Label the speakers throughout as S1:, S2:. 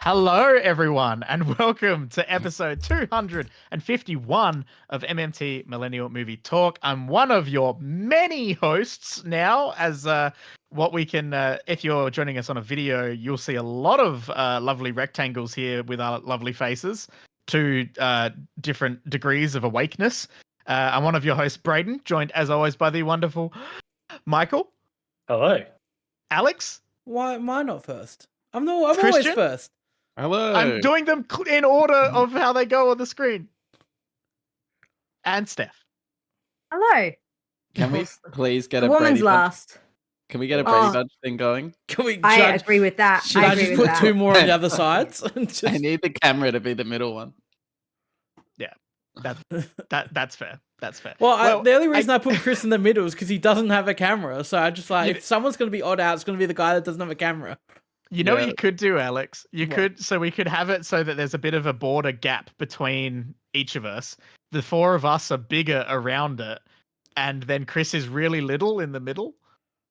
S1: Hello, everyone, and welcome to episode 251 of MMT Millennial Movie Talk. I'm one of your many hosts now, as what we can, if you're joining us on a video, you'll see a lot of lovely rectangles here with our lovely faces to different degrees of awakeness. I'm one of your hosts, Brayden, joined as always by the wonderful Michael.
S2: Hello.
S1: Alex.
S3: Why am I not first? I'm always
S1: Christian?
S3: first.
S4: Hello.
S1: I'm doing them in order of how they go on the screen. And Steph.
S5: Hello.
S4: Can we please get
S5: The
S4: a
S5: woman's
S4: Brady Bunch?
S5: last.
S4: Can we get a Brady Bunch thing going?
S3: Can we
S5: I
S3: judge?
S5: agree with that.
S3: Should I
S5: agree
S3: just
S5: with
S3: put
S5: that.
S3: two more on the other sides? Just...
S4: I need the camera to be the middle one.
S1: That's fair. That's fair.
S3: Well, the only reason I put Chris in the middle is because he doesn't have a camera. So I just
S1: You-
S3: if someone's going to be odd out, it's going to be the guy that doesn't have a camera.
S1: You know what
S4: Yeah.
S1: you could do, Alex? We could have it so that there's a bit of a border gap between each of us. The four of us are bigger around it, and then Chris is really little in the middle.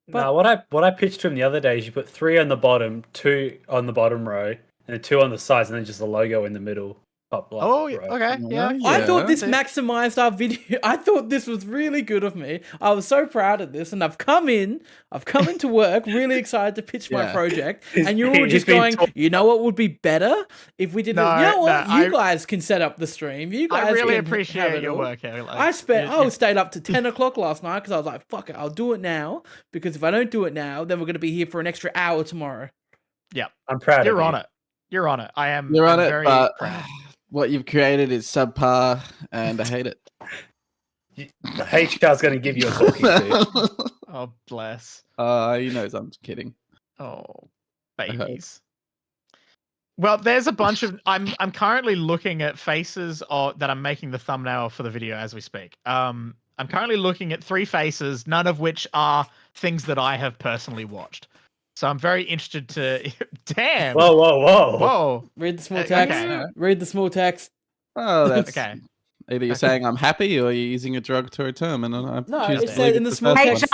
S2: No, what I pitched to him the other day is you put 3 on the bottom, 2 on the bottom row, and then 2 on the sides, and then just the logo in the middle. Top left,
S1: Oh,
S2: right.
S1: okay. Yeah.
S4: Yeah.
S3: I thought this
S1: Yeah.
S3: maximized our video. I thought this was really good of me. I was so proud of this, and I've come into work really excited to pitch my
S4: Yeah.
S3: project,
S2: He's-
S3: and you're all
S2: he's
S3: just
S2: been
S3: going,
S2: talk-
S3: you know what would be better if we did
S1: No,
S3: it? You know what?
S1: no,
S3: You guys can set up the stream. You guys
S1: I really
S3: can have
S1: appreciate
S3: it
S1: your
S3: all.
S1: work, Alex.
S3: I stayed up to 10 o'clock last night because I was like, fuck it, I'll do it now. Because if I don't do it now, then we're going to be here for an extra hour tomorrow.
S2: I'm proud
S1: You're
S2: of
S1: on
S2: you.
S1: it. You're on it. I am.
S4: You're on
S1: I'm
S4: it,
S1: very
S4: but
S1: proud.
S4: what you've created is subpar, and I hate it.
S2: The HR's going to give you a talking to.
S1: Oh, bless.
S4: He knows I'm kidding.
S1: Oh,
S4: hope.
S1: babies. Well, there's a bunch of. I'm currently looking at faces that I'm making the thumbnail for the video as we speak. I'm currently looking at 3 faces, none of which are things that I have personally watched. So I'm very interested to. Damn.
S2: Whoa, whoa, whoa.
S1: Whoa.
S3: Read the small
S1: Okay.
S3: text. Read the small text.
S4: Oh, that's
S1: Okay.
S4: either you're saying I'm happy or you're using a derogatory term, and I
S3: No,
S4: choose
S3: it
S4: to
S3: said
S4: believe
S3: in
S4: it's
S3: the small
S4: first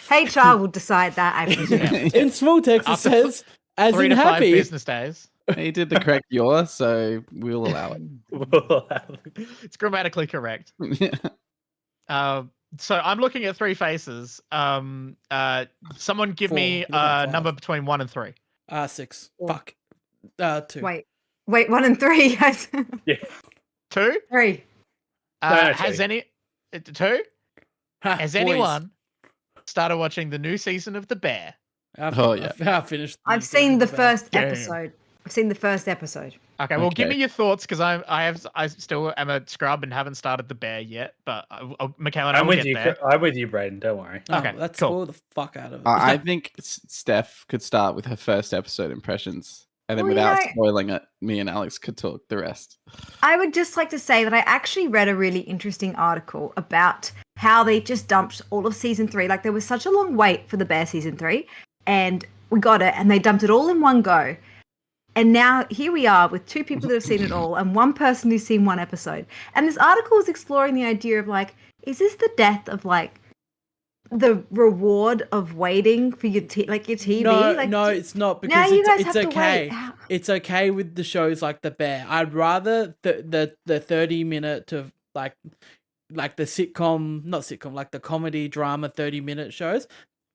S3: text-
S5: HR will decide that. I presume.
S4: one.
S3: In small text, it
S1: After
S3: says, as
S1: 3
S3: in
S1: to 5
S3: happy.
S1: business days.
S4: He did the correct "your," so we'll allow
S1: It's grammatically correct.
S4: it.
S1: So I'm looking at 3 faces. Someone give
S3: 4.
S1: me
S3: Look at
S1: a
S3: 5.
S1: number between 1 and 3.
S3: 6.
S5: Four.
S3: Fuck. 2.
S5: Wait, 1 and 3. Yes.
S1: 2?
S5: 3.
S2: No,
S1: Has
S2: 2.
S1: 2?
S3: Ha,
S1: Has
S3: boys.
S1: anyone started watching the new season of The Bear?
S4: Oh, yeah.
S3: I finished.
S5: I've seen the first
S1: Damn.
S5: episode. I've seen the first episode.
S1: Okay, well, give
S4: Okay.
S1: me your thoughts because I still am a scrub and haven't started The Bear yet. But Michaela, and I
S2: I'm
S1: will
S2: with
S1: get
S2: you.
S1: there.
S2: I'm with you, Braden. Don't worry.
S3: Oh,
S1: Okay,
S3: let's
S1: cool.
S3: spoil the fuck out of it.
S4: I think Steph could start with her first episode impressions, and then
S5: Well,
S4: without
S5: you know-
S4: spoiling it, me and Alex could talk the rest.
S5: I would just like to say that I actually read a really interesting article about how they just dumped all of season 3. Like, there was such a long wait for The Bear season 3, and we got it, and they dumped it all in one go. And now here we are with 2 people that have seen it all and 1 person who's seen 1 episode. And this article is exploring the idea of, like, is this the death of, like, the reward of waiting for your your TV?
S3: No,
S5: like,
S3: no, it's not
S5: now
S3: because
S5: you guys
S3: it's
S5: have
S3: okay.
S5: to wait.
S3: It's okay with the shows like The Bear. I'd rather the 30-minute to like the sitcom, not sitcom, like the comedy drama 30-minute shows,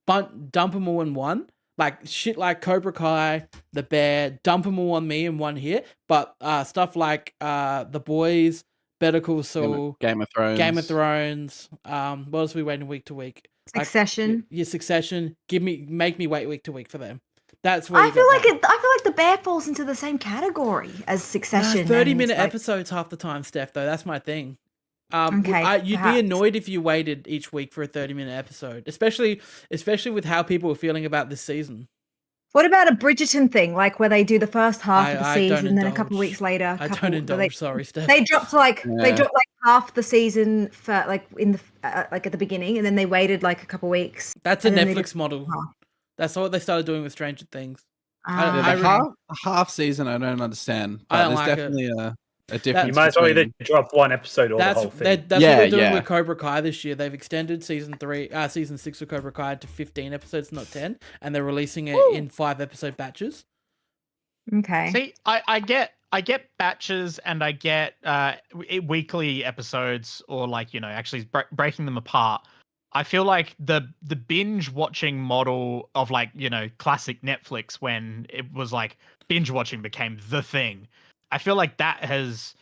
S3: but dump them all in one. Like shit like Cobra Kai, The Bear, dump them all on me in one hit. But stuff like The Boys, Better Call Saul,
S4: Game of Thrones.
S3: Game of Thrones, what else are we waiting week to week? Like,
S5: Succession.
S3: your Succession, make me wait week to week for them. That's where
S5: I
S3: you
S5: feel
S3: get
S5: like The Bear falls into the same category as Succession.
S3: 30-minute
S5: and, like,
S3: episodes half the time, Steph. Though that's my thing.
S5: Okay,
S3: You'd
S5: perhaps.
S3: be annoyed if you waited each week for a 30-minute episode, especially with how people are feeling about this season.
S5: What about a Bridgerton thing, like where they do the first half of the
S3: I
S5: season,
S3: don't
S5: then a couple
S3: indulge.
S5: weeks later,
S3: I
S5: couple-
S3: don't indulge.
S5: They,
S3: Sorry, Steph.
S5: they dropped like
S4: Yeah.
S5: half the season for like in the like at the beginning, and then they waited like a couple weeks.
S3: That's a
S5: and then they
S3: Netflix
S5: just-
S3: model.
S5: Oh.
S3: That's what they started doing with Stranger Things.
S4: Yeah,
S5: Ah,
S4: the half season I don't understand. But
S3: I don't
S4: there's
S3: like it.
S4: definitely a difference.
S2: You might as well either
S4: between-
S2: drop 1 episode or the whole thing.
S3: That's what
S4: Yeah,
S3: they're doing
S4: yeah.
S3: with Cobra Kai this year. They've extended season 6 of Cobra Kai to 15 episodes, not 10, and they're releasing it in 5-episode batches.
S5: Okay.
S1: See, I get batches and I get weekly episodes, or like, actually breaking them apart. I feel like the binge watching model of, like, classic Netflix, when it was like binge watching became the thing. I feel like that has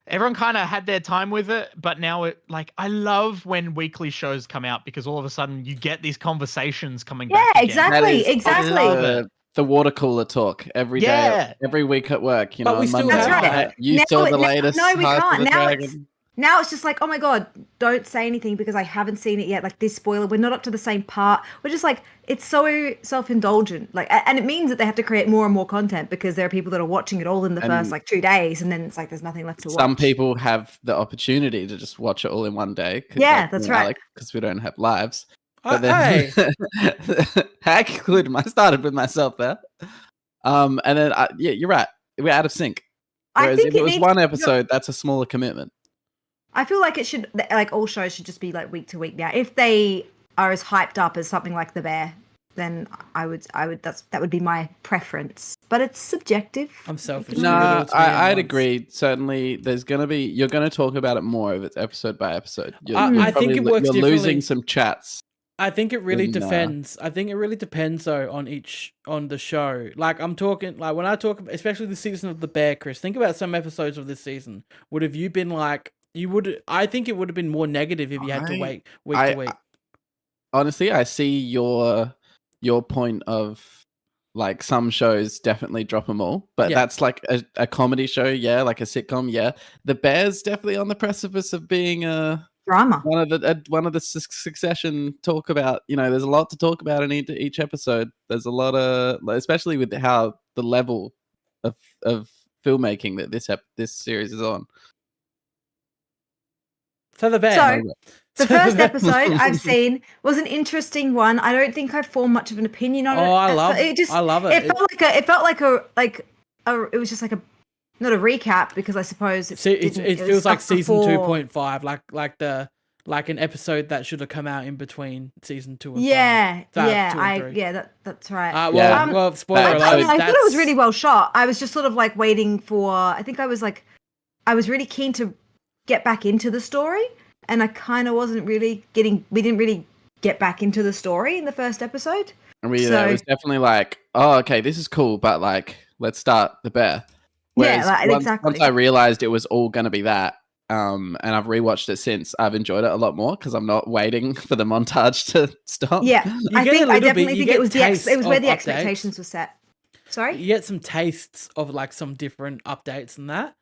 S1: everyone kind of had their time with it, but now I love when weekly shows come out, because all of a sudden you get these conversations coming back
S5: Yeah,
S1: again.
S5: exactly.
S4: That is
S5: Exactly.
S1: I love it.
S4: the water cooler talk every day,
S1: Yeah.
S4: every week at work.
S3: But we
S4: on
S3: still
S4: Monday,
S5: have
S4: like,
S5: that.
S4: You
S5: Now
S4: saw
S5: it-
S4: the
S5: now-
S4: latest.
S5: no, we
S4: Heart of
S5: can't.
S4: the
S5: Now
S4: Dragon.
S5: Now it's just like, oh my god, don't say anything because I haven't seen it yet. Like, this spoiler, we're not up to the same part. We're just like, it's so self-indulgent. Like, and it means that they have to create more and more content because there are people that are watching it all in the first
S4: And
S5: 2 days, and then it's like there's nothing left to watch.
S4: Some people have the opportunity to just watch it all in one day.
S5: Yeah, that's right.
S4: Because we don't have lives.
S3: Hey,
S4: But then, I included. I started with myself there. And then, yeah, you're right. We're out of sync.
S5: I
S4: Whereas
S5: think
S4: if it was
S5: needs-
S4: one episode, that's a smaller commitment.
S5: I feel like it should, like, all shows should just be like week to week now. If they are as hyped up as something like The Bear, then I would that would be my preference. But it's subjective.
S3: I'm selfish.
S5: No,
S3: Give it all
S4: No,
S3: to me at
S4: I'd
S3: once.
S4: agree. Certainly, you're gonna talk about it more if it's episode by episode.
S3: I think it works
S4: You're
S3: differently.
S4: losing some chats.
S3: I think it really
S4: Nah.
S3: depends. I think it really depends though on the show. Like, I'm talking, like, when I talk, especially the season of The Bear, Chris. Think about some episodes of this season. Would have you been like? I think it would have been more negative if you had to wait week to week.
S4: Honestly, I see your point of, like, some shows definitely drop them all, but
S3: Yeah.
S4: that's like a comedy show, yeah, like a sitcom, yeah. The Bear's definitely on the precipice of being
S5: Drama.
S4: one of the Succession talk about. There's a lot to talk about in each episode. There's a lot of, especially with how the level of filmmaking that this series is on.
S3: So The Bear.
S5: So, the first episode I've seen was an interesting one. I don't think I formed much of an opinion on it.
S3: Oh, I love
S5: it.
S3: I love it.
S5: It felt like it was just like not a recap, because I suppose
S3: It
S5: was
S3: feels like
S5: stuff
S3: season
S5: before.
S3: 2.5, like an episode that should have come out in between season 2 and 5.
S5: Yeah,
S3: Two
S5: yeah,
S3: and three.
S5: that's right.
S4: Yeah.
S3: Well, spoiler
S4: That
S3: alert.
S5: I thought it was
S3: that's-
S5: really well shot. I was just sort of like waiting for. I think I was really keen to get back into the story, and I kind of wasn't really getting. We didn't really get back into the story in the first episode.
S4: And it
S5: So-
S4: was definitely like, oh, okay, this is cool, but like, let's start The Bear. Whereas
S5: exactly.
S4: once I realized it was all going to be that, and I've rewatched it since, I've enjoyed it a lot more because I'm not waiting for the montage to stop.
S5: Yeah,
S3: You
S5: I
S3: get a
S5: think I
S3: little
S5: definitely
S3: bit- you
S5: think it
S3: get
S5: was
S3: tastes
S5: it was where
S3: of
S5: the
S3: updates.
S5: expectations were set. Sorry.
S3: You get some tastes of like some different updates and that.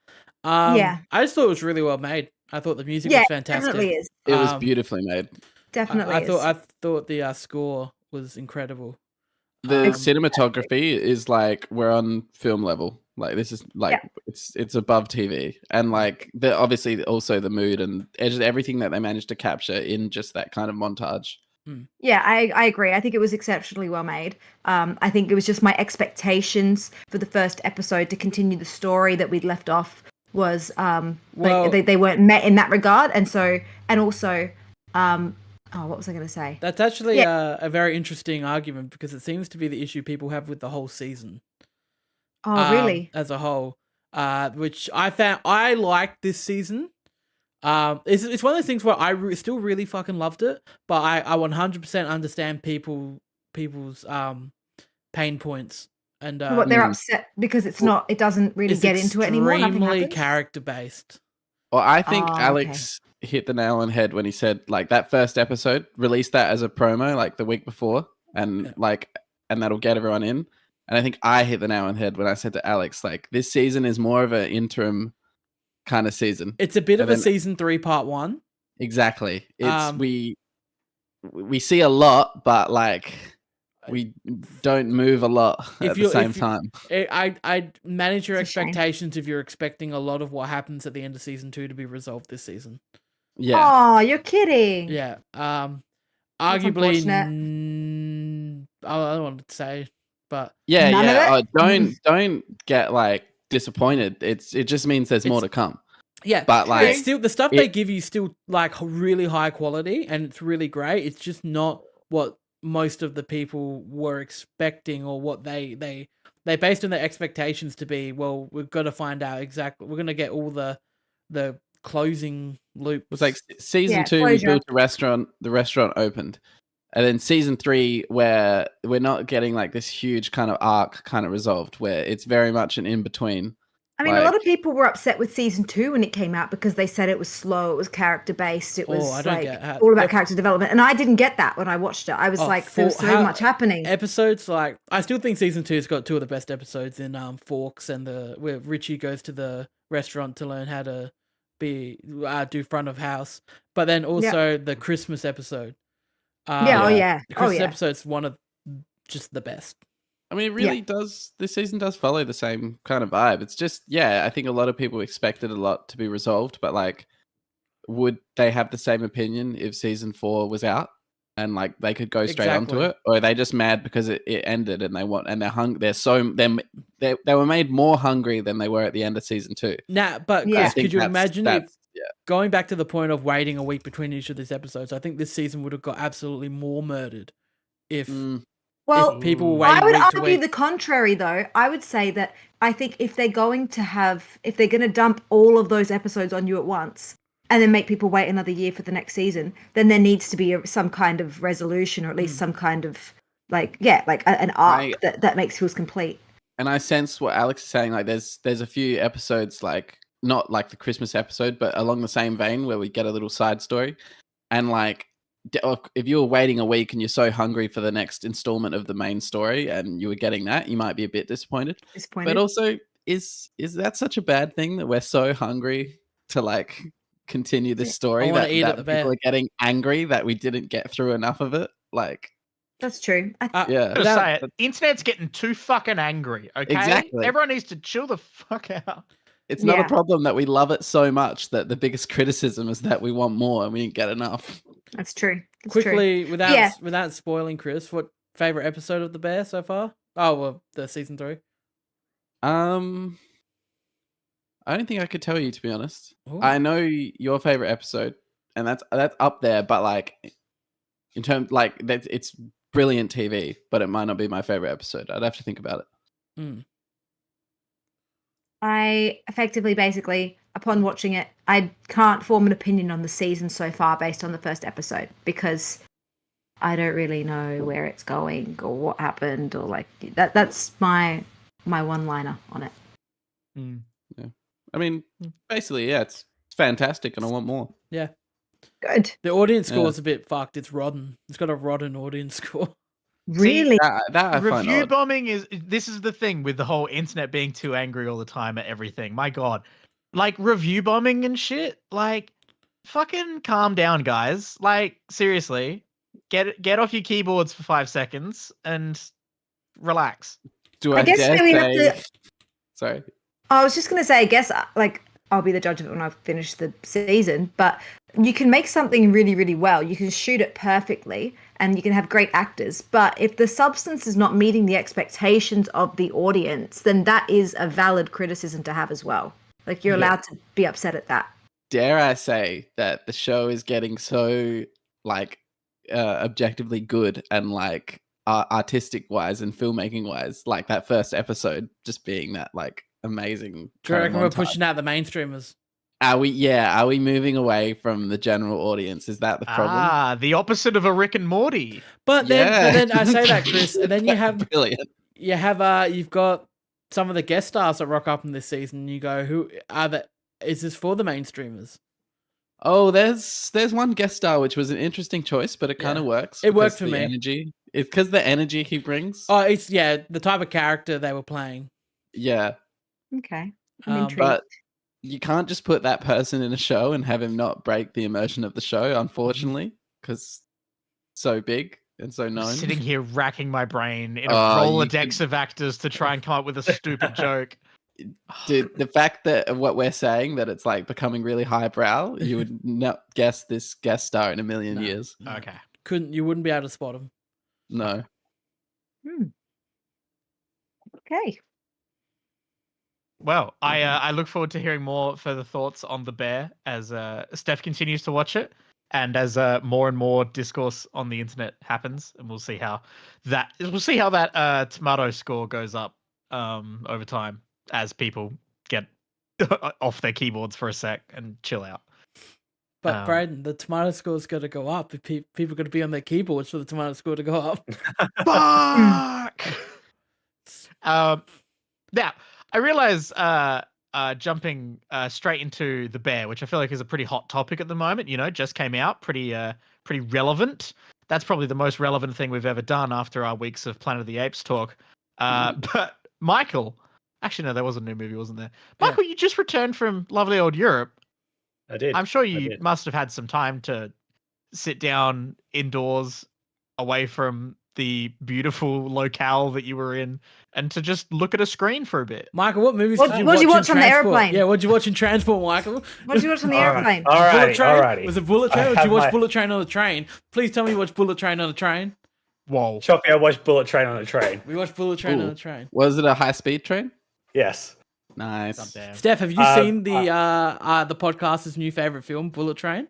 S5: Yeah.
S3: I just thought it was really well made. I thought the music
S5: Yeah,
S3: was
S5: it
S3: fantastic.
S5: definitely is.
S4: It was
S3: Um,
S4: beautifully made.
S5: Definitely
S3: I
S5: is.
S3: thought the score was incredible.
S4: The
S3: Um,
S4: cinematography is like, we're on film level. Like, this is like, it's above TV, and like obviously also the mood and everything that they managed to capture in just that kind of montage.
S5: Yeah, I agree. I think it was exceptionally well made. I think it was just my expectations for the first episode to continue the story that we'd left off was
S3: Well-
S5: they weren't met in that regard, and also what was I going to say?
S3: That's actually a very interesting argument because it seems to be the issue people have with the whole season.
S5: Oh, really?
S3: As a whole, which I found I liked this season. It's one of those things where I still really fucking loved it, but I 100% understand people's pain points and
S5: What they're upset because it doesn't really get into it anymore. Nothing
S3: Extremely
S5: happens.
S3: character based.
S4: Well, I think
S5: Oh,
S4: Alex hit the nail on the head when he said, like, that first episode, released that as a promo like the week before, and and that'll get everyone in. And I think I hit the nail on the head when I said to Alex, like, this season is more of an interim kind of season.
S3: It's a bit
S4: And
S3: of a
S4: then-
S3: season 3 part 1.
S4: Exactly. It's
S3: Um,
S4: we see a lot, but like, we don't move a lot
S3: If
S4: at
S3: you-
S4: the same
S3: if you-
S4: time.
S3: I'd manage your
S5: It's a shame.
S3: expectations if you're expecting a lot of what happens at the end of season 2 to be resolved this season.
S4: Yeah.
S5: Oh, you're kidding.
S3: Yeah.
S5: That's
S3: Arguably,
S5: unfortunate.
S3: I don't want to say, but
S4: Yeah,
S5: None of
S4: yeah.
S5: it?
S4: Don't get like disappointed. It just means there's more to come.
S3: yeah.
S4: But like,
S3: it's still the stuff they give you still like really high quality and it's really great. It's just not what most of the people were expecting or what they they based on their expectations to be, well, we've got to find out exactly. We're gonna get all the closing loop.
S4: It was like season
S5: Yeah,
S4: 2, we
S5: closure.
S4: built a restaurant. The restaurant opened, and then season 3, where we're not getting like this huge kind of arc kind of resolved, where it's very much an in between.
S5: I mean, a lot of people were upset with season 2 when it came out because they said it was slow, it was character based, it was
S3: I don't
S5: like
S3: get how-
S5: all about character development, and I didn't get that when I watched it. I was like, there was so much happening.
S3: Episodes like I still think season 2's got 2 of the best episodes in Forks and where Richie goes to the restaurant to learn how to do front of house, but then also the Christmas episode. The Christmas episode's one of just the best.
S4: I mean, it really does. This season does follow the same kind of vibe. It's just, I think a lot of people expected a lot to be resolved, but like, would they have the same opinion if season 4 was out and like they could go straight onto it, or are they just mad because it ended and they were made more hungry than they were at the end of season 2?
S3: Nah, but Chris, could you imagine if going back to the point of waiting a week between each of these episodes? I think this season would have got absolutely more murdered if.
S5: Well,
S3: if people were waiting
S5: I would
S3: week to
S5: argue
S3: week.
S5: the contrary, though. I would say that I think if they're going to dump all of those episodes on you at once and then make people wait another year for the next season, then there needs to be some kind of resolution, or at least some kind of an arc that makes feels complete.
S4: And I sense what Alex is saying. Like, there's a few episodes, like not like the Christmas episode, but along the same vein where we get a little side story, and like. If you were waiting a week and you're so hungry for the next installment of the main story and you were getting that, you might be a bit disappointed. But also, is that such a bad thing that we're so hungry to like continue this story that people are getting angry that we didn't get through enough of it? Like,
S5: that's true.
S1: Internet's getting too fucking angry. Okay,
S4: exactly.
S1: Everyone needs to chill the fuck out.
S4: It's not a problem that we love it so much that the biggest criticism is that we want more and we didn't get enough.
S5: That's true.
S3: Quickly, without spoiling, Chris, what favorite episode of The Bear so far? Oh, well, the season 3.
S4: I don't think I could tell you, to be honest.
S3: Ooh.
S4: I know your favorite episode, and that's up there. But like, in terms it's brilliant TV, but it might not be my favorite episode. I'd have to think about it.
S5: I effectively, basically, upon watching it, I can't form an opinion on the season so far based on the first episode because I don't really know where it's going or what happened or like that. That's my one-liner on it.
S4: Yeah, I mean, basically, it's fantastic, and I want more.
S3: Yeah,
S5: good.
S3: The audience score is a bit fucked. It's rotten. It's got a rotten audience score.
S5: Really?
S4: That
S1: review bombing this is the thing with the whole internet being too angry all the time at everything. My God, like review bombing and shit. Like, fucking calm down, guys. Like, seriously, get off your keyboards for 5 seconds and relax.
S5: I guess we have to.
S4: Sorry.
S5: I was just gonna say, I guess like I'll be the judge of it when I finish the season, but you can make something really, really well. You can shoot it perfectly and you can have great actors. But if the substance is not meeting the expectations of the audience, then that is a valid criticism to have as well. Like, you're allowed to be upset at that.
S4: Dare I say that the show is getting so like objectively good and like artistic wise and filmmaking wise, like that first episode just being that like amazing.
S3: Do you reckon we're pushing out the mainstreamers?
S4: Are we moving away from the general audience? Is that the problem?
S1: The opposite of a Rick and Morty.
S3: But then I say that, Chris, and then you have
S4: brilliant.
S3: You've got some of the guest stars that rock up in this season. You go, who are the? Is this for the mainstreamers?
S4: Oh, there's one guest star which was an interesting choice, but it kind of works.
S3: It worked for me.
S4: Energy. It's because the energy he brings.
S3: Oh, it's the type of character they were playing.
S4: Yeah.
S5: Okay. I'm intrigued.
S4: But you can't just put that person in a show and have him not break the immersion of the show, unfortunately, because so big and so known.
S1: Sitting here racking my brain in a Rolodex of actors to try and come up with a stupid joke.
S4: Dude, the fact that what we're saying, that it's like becoming really highbrow, you would not guess this guest star in a million years.
S1: Okay.
S3: You wouldn't be able to spot him.
S4: No.
S5: Okay.
S1: Well, I look forward to hearing more further thoughts on The Bear as Steph continues to watch it, and as more and more discourse on the internet happens, and we'll see how that tomato score goes up over time as people get off their keyboards for a sec and chill out.
S3: But Brayden, the tomato score's got to go up. If people got to be on their keyboards for the tomato score to go up.
S1: Fuck. Now I realize jumping straight into the bear, which I feel like is a pretty hot topic at the moment. You know, just came out, pretty relevant. That's probably the most relevant thing we've ever done after our weeks of Planet of the Apes talk. But Michael, actually no, there was a new movie, wasn't there? Michael, you just returned from lovely old Europe.
S2: I did.
S1: I'm sure you must have had some time to sit down indoors away from the beautiful locale that you were in and to just look at a screen for a bit.
S3: Michael, what movies
S5: What
S3: did you
S5: did you watch
S3: watch
S5: on the
S3: Transport?
S5: airplane?
S3: Yeah, what did you watch in Transport, Michael?
S5: What did you watch on the airplane?
S3: Bullet Train?
S2: Alrighty.
S3: Was it Bullet
S2: I
S3: Train or did
S2: have
S3: you watch
S2: my-
S3: Bullet Train on the train? Please tell me you watched Bullet Train on the train.
S1: Whoa.
S2: Choppy, I watched Bullet Train on a train.
S3: We watched Bullet Train on
S4: Ooh.
S3: the train.
S4: Was it a high-speed train?
S2: Yes.
S4: Nice.
S1: Goddamn.
S3: Steph, have you seen the podcaster's new favorite film, Bullet Train?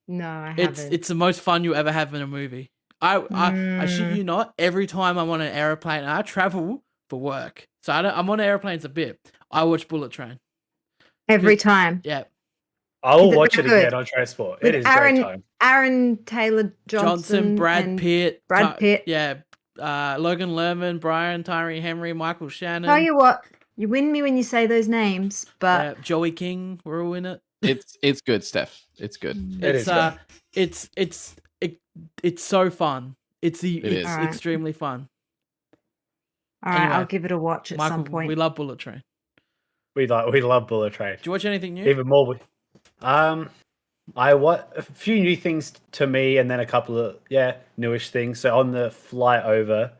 S5: No, I
S3: It's
S5: haven't.
S3: it's the most fun you ever have in a movie. I shit you not. Every time I'm on an airplane, I travel for work, so I'm on airplanes a bit. I watch Bullet Train.
S5: Every time.
S3: Yeah,
S2: I will
S5: Is it
S2: watch it
S5: good?
S2: again on Transport.
S5: With
S2: It is great time.
S5: Aaron Taylor Johnson,
S3: Brad
S5: and
S3: Pitt,
S5: Brad Pitt.
S3: yeah, Logan Lerman, Brian Tyree Henry, Michael Shannon.
S5: Tell you what, you win me when you say those names, but
S3: Joey King, we're all in it.
S4: It's good, Steph. It's good.
S2: It is good.
S3: It's so fun. It's
S4: is.
S5: Alright.
S3: extremely fun.
S5: all right,
S3: Anyway,
S5: I'll give it a watch at
S3: Michael,
S5: some point.
S3: we love Bullet Train.
S2: We love Bullet Train.
S3: Do you watch anything new?
S2: Even more. I what a few new things to me, and then a couple of newish things. So on the flight over,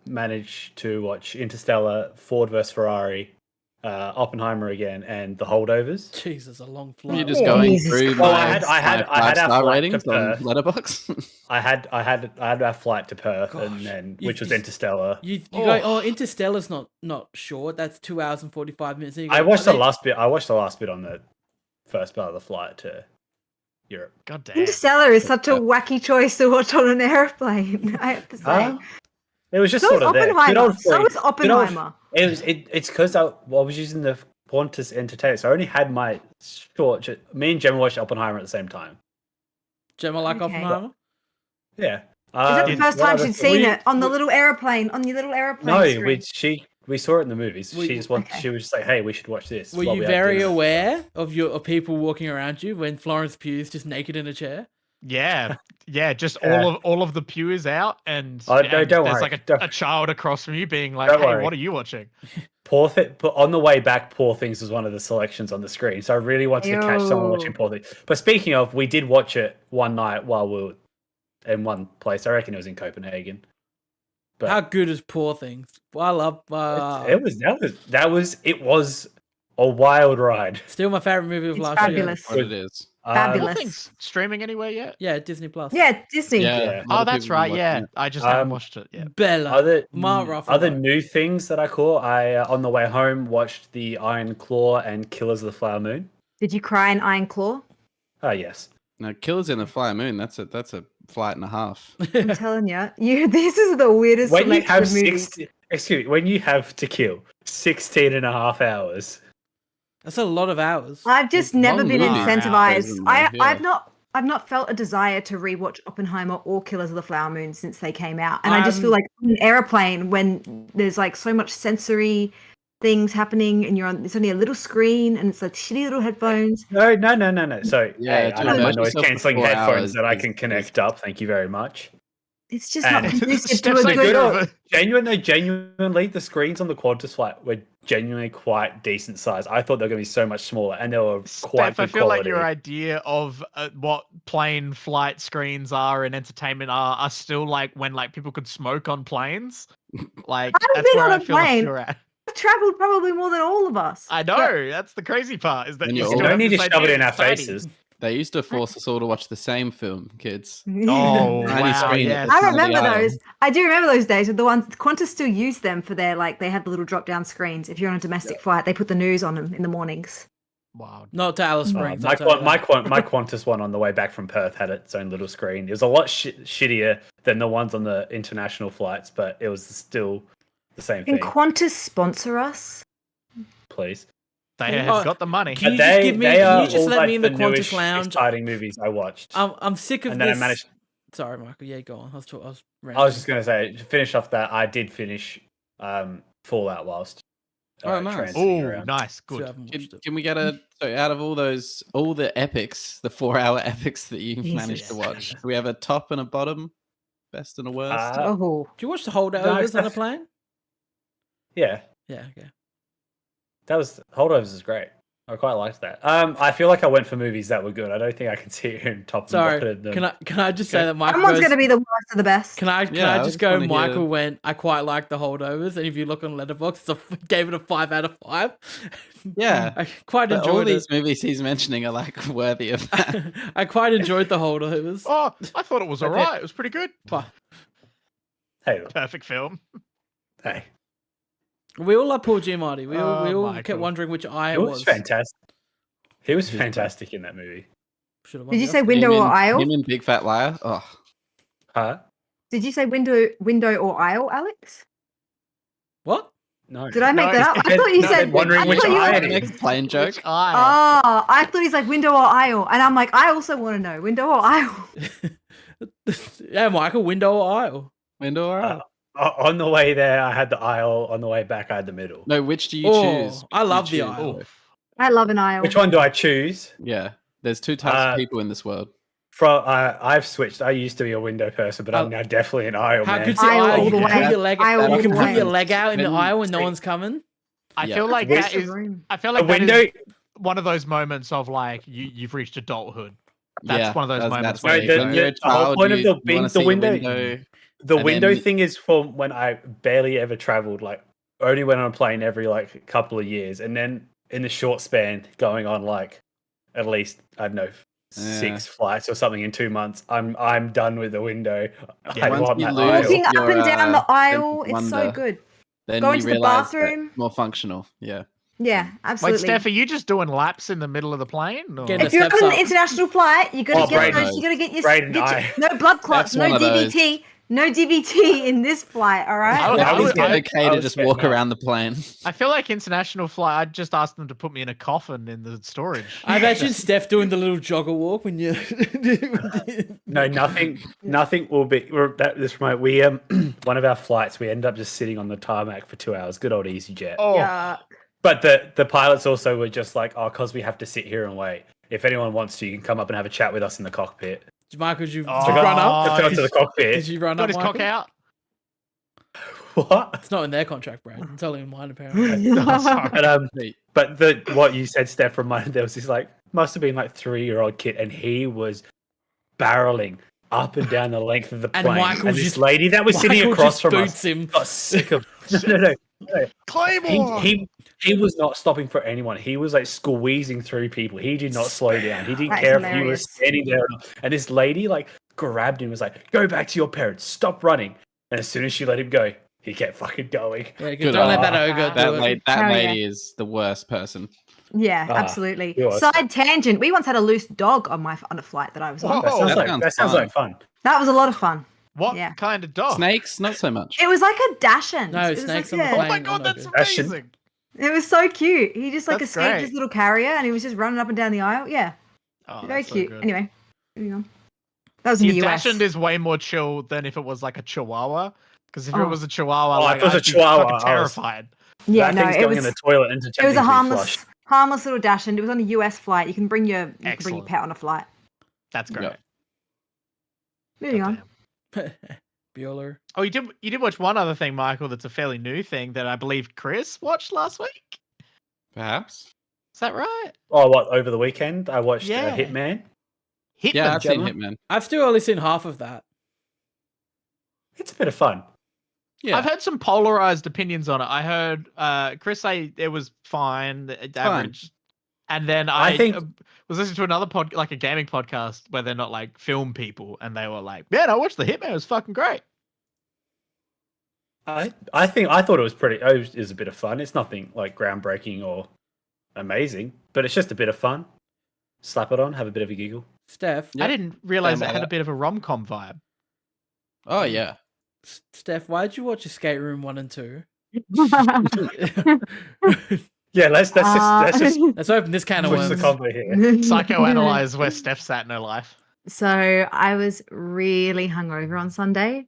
S2: managed to watch Interstellar, Ford vs Ferrari, Oppenheimer again, and The Holdovers.
S3: Jesus, a long
S4: You're
S3: flight.
S4: just going
S5: Jesus
S4: through
S5: Christ.
S2: I had our
S4: five-star
S2: flight
S4: ratings
S2: to
S4: on
S2: Perth.
S4: Letterboxd.
S2: I had our flight to Perth,
S3: Gosh,
S2: and then
S3: you-
S2: which was
S3: you-
S2: Interstellar.
S3: You go, Interstellar's not short. That's 2 hours and 45 minutes. And you go,
S2: I watched
S3: "Oh,
S2: the last bit. I watched the last bit on the first part of the flight to Europe.
S1: God damn.
S5: Interstellar is such a wacky choice to watch on an airplane. I have to say.
S2: It was just
S5: So
S2: sort
S5: is
S2: of there. Good
S5: Oppenheimer.
S2: old
S5: So
S2: free-
S5: is Oppenheimer.
S2: It's because I was using the Qantas Entertainment, so I only had my short. Me and Gemma watched Oppenheimer at the same time.
S3: Gemma like
S5: Okay.
S3: Oppenheimer?
S2: Yeah.
S5: Is that the first
S2: what
S5: time
S2: other-
S5: she'd seen
S2: we-
S5: it on the little airplane? On your little airplane
S2: No,
S5: screen?
S2: we saw it in the movies.
S3: We-
S2: She just wanted. She was just like, "Hey, we should watch this."
S3: Were
S2: while
S3: you
S2: we had
S3: very
S2: dinner.
S3: aware of people walking around you when Florence Pugh's just naked in a chair?
S1: Yeah, just
S2: Yeah.
S1: all of the pew is out, and,
S2: Oh, no,
S1: and
S2: don't
S1: there's
S2: worry.
S1: like
S2: Don't-
S1: a child across from you being like,
S2: Don't
S1: "Hey,
S2: worry.
S1: what are you watching?"
S2: But on the way back, Poor Things was one of the selections on the screen. So I really wanted to catch someone watching
S5: Ew.
S2: Poor Things. But speaking of, we did watch it one night while we were in one place. I reckon it was in Copenhagen. But
S3: How good is Poor Things? Well, I love.
S2: it was a wild ride.
S3: Still my favorite movie of
S5: It's
S3: last
S5: fabulous.
S4: What it is.
S5: Fabulous.
S1: Things streaming anywhere yet?
S3: year. Yeah, Disney Plus.
S5: Yeah, Disney.
S4: Yeah.
S2: Yeah.
S4: a lot
S1: Oh,
S4: of
S1: that's
S4: people
S1: right.
S4: watching
S1: Yeah,
S4: it.
S1: I just haven't
S2: Um,
S1: watched it yet.
S3: Bella.
S2: Other
S3: Mark Ruffalo.
S2: other new things that I caught. I on the way home watched the Iron Claw and Killers of the Flower Moon.
S5: Did you cry in Iron Claw?
S2: Oh yes.
S4: No, Killers in the Fly Moon. That's a flight and a half.
S5: I'm telling you, this is the weirdest
S2: When you
S5: selection
S2: have
S5: of movies.
S2: when you have to kill 16 and a half hours.
S3: That's a lot of hours.
S5: I've just never
S4: long
S5: been
S4: movie.
S5: incentivized.
S4: Isn't there?
S5: I've not felt a desire to rewatch Oppenheimer or Killers of the Flower Moon since they came out, and I just feel like on an airplane when there's like so much sensory things happening, and it's only a little screen, and it's like shitty little headphones.
S2: No. So
S4: Yeah,
S2: hey,
S4: to
S2: I have my
S4: immerse
S2: noise
S4: yourself for
S2: cancelling
S4: 4
S2: headphones
S4: hours
S2: that I
S4: is-
S2: can connect up. Thank you very much.
S5: It's just not
S2: And-
S5: conducive to
S1: Steph's
S5: a
S1: like,
S5: good.
S1: "Good."
S2: Genuinely, the screens on the Qantas flight were genuinely quite decent size. I thought they were going to be so much smaller, and they were quite
S1: Steph, I
S2: good
S1: feel like
S2: quality.
S1: your idea of what plane flight screens are and entertainment are still like when like people could smoke on planes. Like
S5: I've
S1: that's
S5: been
S1: where
S5: on
S1: I
S5: a
S1: feel like
S5: plane.
S1: you're at.
S5: I've traveled probably more than all of us.
S1: I know that's the crazy part is that
S4: And
S1: you
S4: you're
S1: still
S4: all-
S2: You don't
S1: have
S2: need to
S1: this
S2: shove it
S1: idea
S2: in our
S1: it's tiny.
S2: faces.
S4: They used to force us all to watch the same film, kids.
S1: Oh
S4: Tiny
S1: wow!
S4: screen.
S1: Yes.
S5: I
S4: It's not
S5: remember
S4: the aisle.
S5: those. I do remember those days with the ones Qantas still use them for their they have the little drop down screens. If you're on a domestic flight, they put the news on them in the mornings.
S1: Wow.
S3: Not to Alice Springs.
S2: My Qantas one on the way back from Perth had its own little screen. It was a lot shittier than the ones on the international flights, but it was still the same
S5: Can
S2: thing.
S5: Qantas sponsor us?
S2: Please.
S1: They
S3: Oh,
S1: have got the money.
S3: Can you
S2: But
S3: just give me?
S2: they
S3: Can
S2: are
S3: you just
S2: all,
S3: let
S2: like,
S3: me in the
S2: newish,
S3: Qantas lounge?
S2: exciting movies I watched.
S3: I'm sick of
S2: and
S3: this.
S2: then I managed.
S3: Sorry, Michael. Yeah, go on. I was
S2: I was just going to say, to finish off that, I did finish Fallout whilst
S4: Nice.
S2: transiting
S1: Oh,
S2: around.
S1: nice.
S3: So I
S1: Good.
S3: haven't watched it.
S4: Can we get so out of all the epics, the 4-hour epics that you managed to
S5: Jesus.
S4: watch, do we have a top and a bottom, best and a worst?
S5: Oh,
S3: Do you watch the holdovers on a plane?
S2: Yeah,
S3: Yeah. Okay.
S2: that was Holdovers is great. I quite liked that. I feel like I went for movies that were good. I don't think I can sit here and top and
S3: Sorry.
S2: bottom them.
S3: Can I just say that Michael
S5: someone's
S3: goes,
S5: going to be the worst of the best.
S3: Can I
S4: Yeah, I
S3: just
S4: just
S3: go?
S4: wanna hear-
S3: Michael went. I quite like the holdovers, and if you look on Letterboxd, gave it a 5 out of 5.
S4: Yeah.
S3: I quite
S4: But all
S3: enjoyed it.
S4: these movies he's mentioning are like worthy of that.
S3: I quite enjoyed the holdovers.
S1: Oh, I thought it was
S2: Okay.
S1: alright. It was pretty good.
S2: Hey,
S1: Perfect film.
S2: hey,
S3: We all love Paul Giamatti. We all
S1: Oh,
S3: kept
S1: Michael.
S3: wondering which eye
S2: he
S3: it
S2: was
S3: was.
S2: fantastic. He was
S4: He was
S2: fantastic in that movie.
S3: Should've won
S5: Did
S3: the
S5: you say
S3: Oscar.
S5: window
S4: Him
S5: or
S4: in-
S5: aisle?
S4: Him in Big Fat Liar. Oh,
S2: Huh?
S5: Did you say window or aisle, Alex?
S3: What?
S2: No.
S5: Did I make
S1: No,
S5: that up?
S2: he
S5: I thought you
S2: said-
S5: said.
S2: wondering
S5: I
S2: which
S5: thought you
S2: eye
S5: were-
S2: it is.
S4: next plane joke.
S1: Which eye?
S5: Oh, I thought he's like window or aisle, and I'm like, I also want to know window or aisle.
S3: Yeah, Michael, window or aisle?
S4: Window or out?
S2: On the way there, I had the aisle. On the way back, I had the middle.
S4: No, which do you
S3: Oh,
S4: choose?
S3: I
S4: Which do you
S3: love the
S4: choose?
S3: aisle.
S1: Oof.
S5: I love an aisle.
S2: Which one do I choose?
S4: Yeah, there's two types of
S2: Uh,
S4: people in this world.
S2: I've switched. I used to be a window person, but I'm now definitely an aisle
S3: How
S2: man.
S3: good's the
S5: Aisle
S3: aisle?
S5: all
S3: You
S5: the
S3: can put
S5: way.
S3: your leg.
S5: Aisle
S3: You
S5: all
S3: can
S5: the
S3: put
S5: way.
S3: your leg out in the
S4: Then-
S3: aisle when no one's coming.
S1: I
S4: Yeah.
S1: feel like
S2: Waste
S1: that
S5: of
S1: is.
S5: room.
S1: I feel
S2: A
S1: like that
S2: window.
S1: is one of those moments of like you've reached adulthood. That's one of those moments
S2: where
S1: where
S2: you
S1: you
S2: go,
S4: when you're a
S2: the whole
S4: child,
S2: point of
S4: you
S2: the
S4: wanna
S2: win-
S4: see
S2: the
S4: a
S2: window- The
S4: and
S2: window
S4: then-
S2: thing is from when I barely ever traveled. Like, only went on a plane every like couple of years, and then in the short span, going on like at least I don't know 6 flights or something in 2 months. I'm done with the window.
S1: Yeah,
S2: I
S4: once
S2: want
S4: you
S2: that
S4: lose
S2: aisle.
S5: Walking up
S4: your,
S5: and down the
S4: sense
S5: aisle,
S4: of
S5: it's so
S4: wonder.
S5: good.
S4: Then
S5: Going
S4: you
S5: to the
S4: realize that
S5: bathroom.
S4: it's more functional. Yeah.
S5: Yeah,
S1: Wait,
S5: absolutely.
S1: Steph, are you just doing laps in the middle of the plane? Or?
S3: Getting
S5: If you're
S3: steps
S5: on an
S3: up.
S5: international flight, you got to
S2: Oh,
S5: get
S2: Brayden.
S5: those. You got to get your,
S2: Brayden,
S5: get your no blood clots,
S4: That's
S5: no
S4: one of those.
S5: DVT, no DVT in this flight. All right.
S1: I
S4: That
S1: was
S4: was
S1: getting-
S4: okay
S2: I
S4: to
S2: was
S4: just
S2: getting
S4: walk
S2: up.
S4: around the plane.
S1: I feel like international flight. I'd just ask them to put me in a coffin in the storage.
S3: I imagine Steph doing the little jogger walk when you.
S2: No, nothing will be. This remote. We one of our flights, we end up just sitting on the tarmac for 2 hours. Good old EasyJet.
S1: Oh,
S5: Yeah.
S2: But the pilots also were just like, oh, because we have to sit here and wait. If anyone wants to, you can come up and have a chat with us in the cockpit.
S3: Michael, did you
S1: Oh,
S3: run up?
S2: Let's go to the cockpit.
S3: Did you run
S1: got
S3: up?
S1: his cock
S3: Michael?
S1: out.
S2: What?
S3: It's not in their contract, Brad. It's only in mine, apparently.
S1: Oh, sorry.
S2: But what you said, Steph, reminded there was this like must have been like 3-year-old kid, and he was barreling up and down the length of the
S3: And
S2: plane.
S3: Michael
S2: And this
S3: just-
S2: lady that was sitting
S3: Michael
S2: across
S3: just
S2: from
S3: boots
S2: us
S3: him.
S2: got sick of no.
S1: Claymore.
S2: He was not stopping for anyone. He was like squeezing through people. He did not slow down. He didn't
S5: That's
S2: care if you were
S5: hilarious.
S2: standing there or not. And this lady like grabbed him and was like, "Go back to your parents. Stop running." And as soon as she let him go, he kept fucking going.
S3: Yeah,
S4: Good
S3: don't let
S4: on
S3: that
S4: her.
S3: ogre
S4: That
S3: do it.
S5: Hell yeah.
S4: lady is the worst person.
S5: Yeah,
S2: Ah,
S5: absolutely.
S2: you are
S5: Side tangent. We once had a loose dog on a flight that I was on.
S1: Whoa.
S2: That sounds
S4: that
S2: like
S4: sounds
S2: that sounds
S4: fun.
S2: like fun.
S5: That was a lot of fun.
S1: What
S5: Yeah.
S1: kind of dog?
S4: Snakes, not so much.
S5: It was like a Dachshund.
S3: No,
S5: It was
S3: snakes
S5: like,
S3: on the
S1: Oh
S3: plane.
S1: my
S3: I'm
S1: god,
S3: not
S1: that's
S3: good.
S2: That should-
S1: amazing.
S5: It was so cute. He just like
S1: That's
S5: escaped
S1: great.
S5: his little carrier and he was just running up and down the aisle. Yeah,
S1: Oh,
S5: very
S1: that's so
S5: cute.
S1: good.
S5: Anyway, moving on. That was in
S1: The
S5: the US.
S1: Dachshund is way more chill than if it was like a Chihuahua. Because if it
S5: Oh.
S1: was a Chihuahua,
S2: Oh, if
S1: like,
S2: it was a
S1: I'd be
S2: Chihuahua,
S1: fucking
S2: I was-
S1: terrified.
S5: Yeah,
S2: that
S5: no,
S2: thing's
S5: it
S2: going
S5: was.
S2: in the toilet and
S5: It was
S2: attempting
S5: a
S2: to
S5: harmless,
S2: flush.
S5: harmless little Dachshund. It was on a US flight. You can bring your
S1: Excellent.
S5: pet on a flight.
S1: That's great.
S4: Yeah.
S5: Moving on.
S1: Goddamn.
S3: Bueller.
S1: Oh, you did watch one other thing, Michael. That's a fairly new thing that I believe Chris watched last week.
S4: Perhaps.
S1: Is that right?
S2: Oh, what over the weekend? I watched
S1: Yeah.
S2: Hitman.
S1: Hitman.
S4: Yeah, I've seen
S2: gentlemen.
S4: Hitman.
S3: I've still only seen half of that.
S2: It's a bit of fun.
S4: Yeah.
S1: I've heard some polarized opinions on it. I heard Chris say it was fine, average, and then I
S2: think-
S1: was listening to another like a gaming podcast where they're not like film people, and they were like, "Man, I watched the Hitman. It was fucking great."
S2: I thought it was pretty. It was a bit of fun. It's nothing like groundbreaking or amazing, but it's just a bit of fun. Slap it on, have a bit of a giggle.
S3: Steph,
S4: Yeah.
S1: I didn't realize
S4: Stand
S1: it
S4: by
S1: had a
S4: that.
S1: bit of a rom-com vibe.
S4: Oh yeah.
S3: Steph, why did you watch Escape Room 1 and 2?
S2: Yeah, let's just
S3: Let's open this can of
S2: push the
S3: worms.
S2: combo here.
S1: Psychoanalyze where Steph's at in her life.
S5: So I was really hungover on Sunday,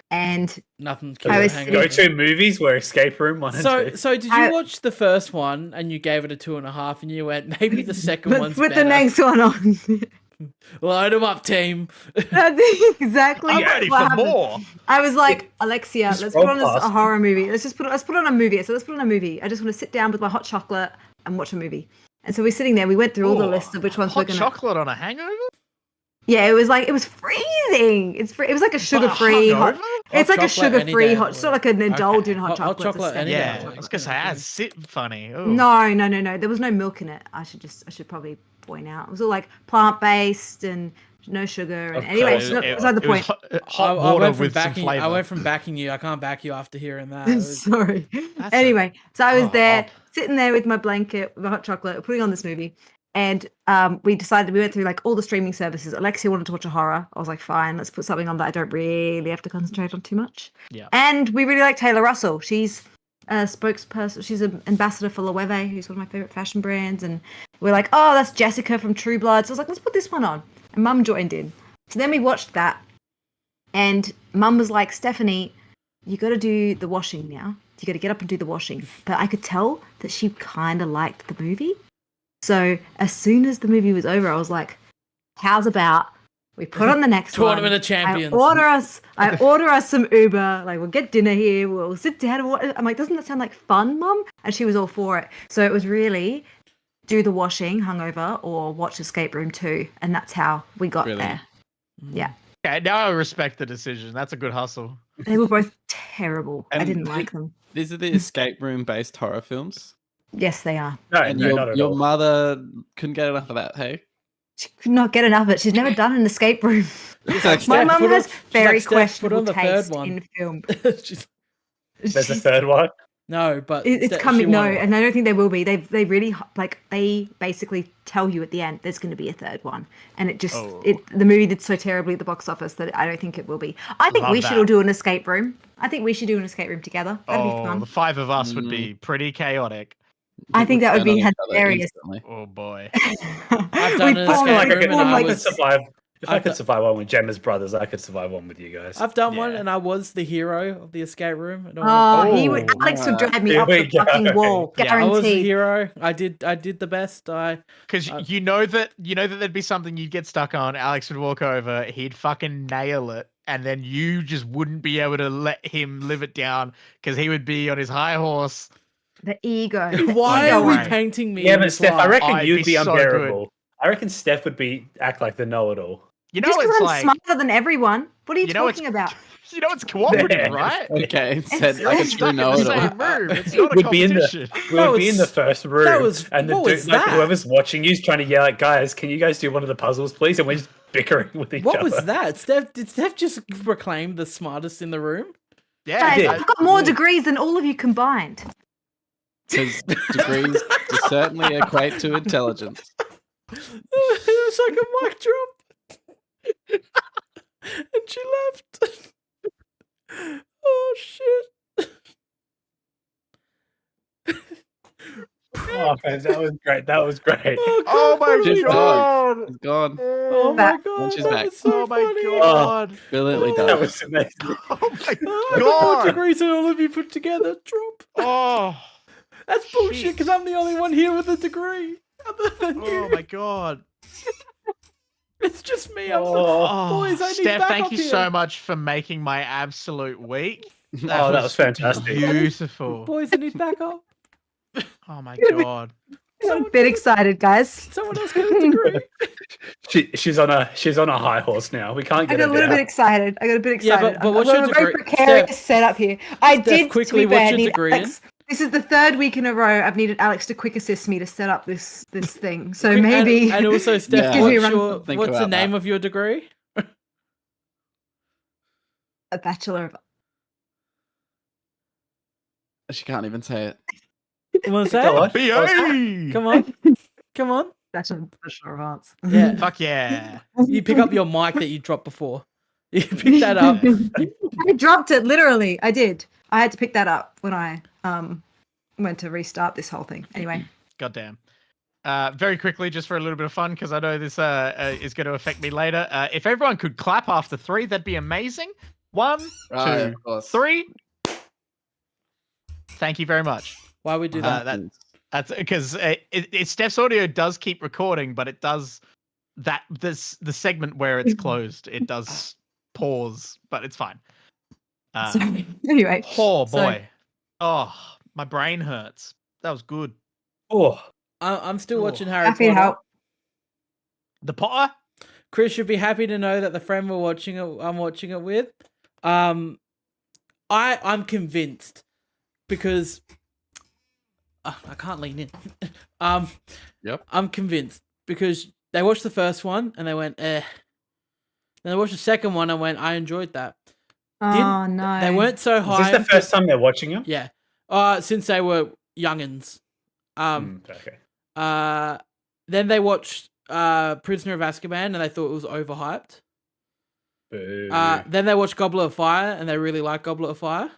S5: and
S3: Nothing.
S5: I was
S3: hanging
S2: Go
S3: over.
S2: to movies where Escape Room 1 and 2.
S3: So did you
S5: I-
S3: watch the first one and you gave it a 2.5 and you went, maybe the second
S5: let's
S3: one's
S5: put
S3: better?
S5: the next one on.
S3: Line them up, team.
S5: That's exactly
S1: I'm
S5: what
S1: ready for
S5: happened.
S1: more.
S5: I was like, Alexia,
S2: Just
S5: let's put on
S2: roll
S5: a
S2: past.
S5: horror movie. Let's put on a movie. So let's put on a movie. I just want to sit down with my hot chocolate and watch a movie. And so we're sitting there. We went through all the
S1: Oh,
S5: list of which ones we're
S1: hot
S5: gonna.
S1: chocolate on a hangover?
S5: Yeah, it was freezing. It was like a sugar-free hot.
S1: Hungover?
S5: It's like a
S3: chocolate any
S5: sugar-free
S3: day
S5: hot.
S3: of
S5: It's
S3: the
S5: not like an indulgent
S3: Hot
S5: hot chocolate.
S3: chocolate
S5: it's a
S3: any
S5: standard
S3: day.
S1: Yeah,
S5: hot
S1: I was
S5: chocolate.
S1: gonna say that's sit funny. Ooh.
S5: No. There was no milk in it. I should probably point out. It was all like plant-based and no sugar. And
S2: Of
S5: anyway,
S2: course.
S5: it's not beside the point.
S1: Hot
S3: I
S1: water
S3: went from
S1: with some
S3: backing.
S1: flavor.
S3: I went from backing you. I can't back you after hearing that. It was-
S5: Sorry.
S1: That's
S5: Anyway, so I was
S1: Oh,
S5: there,
S1: oh.
S5: sitting there with my blanket, with my hot chocolate, putting on this movie, and we went through like all the streaming services. Alexia wanted to watch a horror. I was like, fine, let's put something on that I don't really have to concentrate on too much.
S1: Yeah.
S5: And we really like Taylor Russell. She's a spokesperson. She's an ambassador for Loewe, who's one of my favorite fashion brands. And we're like, oh, that's Jessica from True Blood. So I was like, let's put this one on. And Mum joined in. So then we watched that, and Mum was like, Stephanie, you got to do the washing now. You got to get up and do the washing. But I could tell that she kind of liked the movie. So as soon as the movie was over, I was like, how's about we put on the next
S3: Tournament
S5: one.
S3: of Champions.
S5: I order us some Uber. Like, we'll get dinner here. We'll sit down. I'm like, doesn't that sound like fun, Mum? And she was all for it. So it was really do the washing hungover or watch Escape Room 2. And that's how we got
S4: Really?
S5: there. Yeah.
S1: Okay, now I respect the decision. That's a good hustle.
S5: They were both terrible. I
S4: And
S5: didn't
S4: the-
S5: like them.
S4: These are the escape room based horror films.
S5: Yes, they are.
S2: No,
S4: And
S2: no, not at
S4: your
S2: all.
S4: mother couldn't get enough of that, hey?
S5: She could not get enough of it. She's never done an escape room.
S4: It's like,
S5: My
S3: Steph,
S5: mum
S3: put on-
S5: has
S3: she's
S5: very
S3: like, Steph, put on
S5: questionable
S3: the third
S5: taste
S3: one.
S5: in film.
S3: She's-
S2: There's a third one.
S3: no, but
S5: It's
S3: Steph-
S5: coming.
S3: she
S5: No,
S3: wanted-
S5: and I don't think there will be. They really like they basically tell you at the end there's going to be a third one, and it just
S1: Oh.
S5: the movie did so terribly at the box office that I don't think it will be. I think
S1: Love
S5: we should
S1: that.
S5: all do an escape room. I think we should do an escape room together. That'd be
S1: Oh,
S5: fun.
S1: the five of us would be pretty chaotic.
S5: I think that would be
S4: turn on each other
S5: hilarious.
S4: instantly.
S1: Oh boy.
S3: I've done
S5: We
S3: an
S5: form
S3: escape
S2: Like,
S3: room and I
S2: I could
S3: was-
S2: survive. If I
S3: I've
S2: could
S3: done-
S2: survive one with Gemma's brothers, I could survive one with you guys.
S3: I've done one
S1: Yeah.
S3: and I was the hero of the escape room. I don't
S5: Oh,
S3: wanna-
S5: he would.
S1: Oh,
S5: Alex would drive me
S2: here
S5: up
S2: we
S5: the fucking
S2: go.
S5: wall,
S1: Yeah,
S3: I was the
S5: guaranteed.
S3: hero. I did the best.
S1: Because
S3: Uh,
S1: you know that there'd be something you'd get stuck on. Alex would walk over, he'd fucking nail it, and then you just wouldn't be able to let him live it down because he would be on his high horse.
S5: The ego.
S3: Why
S5: Ego
S3: are we
S5: one.
S3: painting me?
S2: Yeah,
S3: in
S2: but
S3: this
S2: Steph, I
S3: light?
S2: reckon
S1: I'd
S2: you'd
S1: be
S2: be
S1: so good.
S2: unbearable. I reckon Steph would act like the know-it-all.
S1: You know
S5: Just because
S1: it's
S5: I'm
S1: like
S5: smarter than everyone. What are you
S1: You know it's-
S5: talking about?
S1: it's cooperative,
S2: Yeah.
S1: right?
S4: Okay, said like a
S5: It's
S4: true
S1: Stuck in the
S4: know-it-all.
S1: same room. It's not a
S2: We'd be in the-
S1: competition.
S2: We
S3: That
S2: would be in the
S3: was-
S2: first room,
S3: was-
S2: and the
S3: what
S2: dude,
S3: was
S2: like,
S3: that?
S2: whoever's watching you is trying to yell at guys, "Can you guys do one of the puzzles, please?" And we're just bickering with each
S3: What
S2: other.
S3: was that? Did Steph just proclaim the smartest in the room?
S1: Yeah,
S5: Guys,
S2: did.
S5: I've got more degrees than all of you combined.
S4: Because degrees do certainly equate to intelligence.
S3: It was like a mic drop. And she left. Oh shit.
S2: Oh, man, that was great. That was great.
S1: Oh my
S4: She's
S1: god!
S4: It's gone.
S3: Oh my
S5: Back.
S3: god.
S4: she's
S3: that
S4: back.
S3: was so
S1: Oh my
S3: funny.
S1: god!
S4: Brilliantly
S2: That
S4: done.
S2: was amazing.
S1: Oh my
S3: I got more
S1: god!
S3: degrees than all of you put together. Drop.
S1: Oh,
S3: That's bullshit because I'm the only one here with a degree. Other than
S1: oh
S3: you.
S1: my god!
S3: It's just me. I'm
S2: Oh,
S3: Boys, I need
S1: Steph,
S3: backup
S1: thank you
S3: here.
S1: so much for making my absolute week.
S2: that was fantastic.
S1: Beautiful.
S3: Boys, I need backup.
S1: Oh my god.
S5: I'm a bit excited, guys.
S3: Someone else get a degree.
S2: She's on a high horse now. We can't
S5: I
S2: get
S5: got
S2: her
S5: a little bit
S2: down.
S5: excited. I got a bit
S3: Yeah,
S5: excited.
S3: but what's
S5: I've
S3: your
S5: got a very
S3: degree-
S5: precarious
S3: Steph-
S5: setup here. I
S3: Steph,
S5: did
S3: quickly,
S5: to be
S3: what's
S5: fair,
S3: your
S5: need
S3: degree in?
S5: Alex. This is the third week in a row I've needed Alex to quick assist me to set up this thing. So
S3: Quick,
S5: maybe
S3: And also, Steph,
S4: Yeah.
S3: what's,
S5: Excuse me,
S3: your,
S4: think
S3: what's the
S4: about
S3: name
S4: that.
S3: of your degree?
S5: a bachelor of
S4: She can't even say it.
S3: You want to say
S2: Go
S3: it?
S2: on.
S1: BA!
S3: Come on. Come on.
S5: bachelor of arts.
S3: Yeah.
S1: Fuck yeah.
S3: You pick up your mic that you dropped before. You picked that up.
S5: I dropped it literally. I did. I had to pick that up when I went to restart this whole thing. Anyway.
S1: Goddamn. Very quickly, just for a little bit of fun, because I know this is going to affect me later. If everyone could clap after 3, that'd be amazing. 1, 2, 3. Thank you very much.
S3: Why would we do that?
S1: That's because Steph's audio does keep recording, but it does the segment where it's closed, it does pause, but it's fine.
S5: Sorry. Anyway.
S1: Oh boy. Oh, my brain hurts. That was good.
S2: Oh,
S3: I'm still watching Harry
S5: Happy to
S3: Potter.
S5: help.
S1: The Potter?
S3: Chris should be happy to know that the friend I'm watching it with, I'm convinced because I can't lean in.
S4: Yep.
S3: I'm convinced because they watched the first one and they went, eh. Then they watched the second one and went, I enjoyed that.
S5: Oh no.
S3: They weren't so high.
S2: is this the first time they're watching him?
S3: Yeah. Since they were youngins.
S2: Okay.
S3: Then they watched Prisoner of Azkaban and they thought it was overhyped.
S2: Boo.
S3: Then they watched Goblet of Fire and they really liked Goblet of Fire.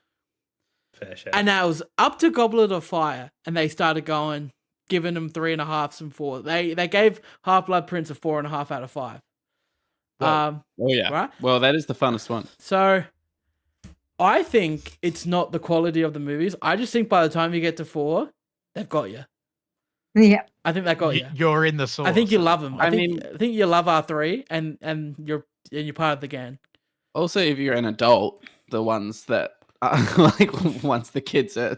S2: Fair share.
S3: And now it was up to Goblet of Fire and they started giving them 3.5s and 4. They gave Half-Blood Prince a 4.5 out of 5.
S2: Well,
S4: Oh yeah.
S3: Right?
S4: Well, that is the funnest one.
S3: So I think it's not the quality of the movies. I just think by the time you get to 4, they've got you.
S5: Yeah.
S3: I think they got you.
S1: You're in the source.
S3: I think you love them. I
S4: I
S3: think you love R3 and you're part of the gang.
S4: Also, if you're an adult, the ones that like once the kids are,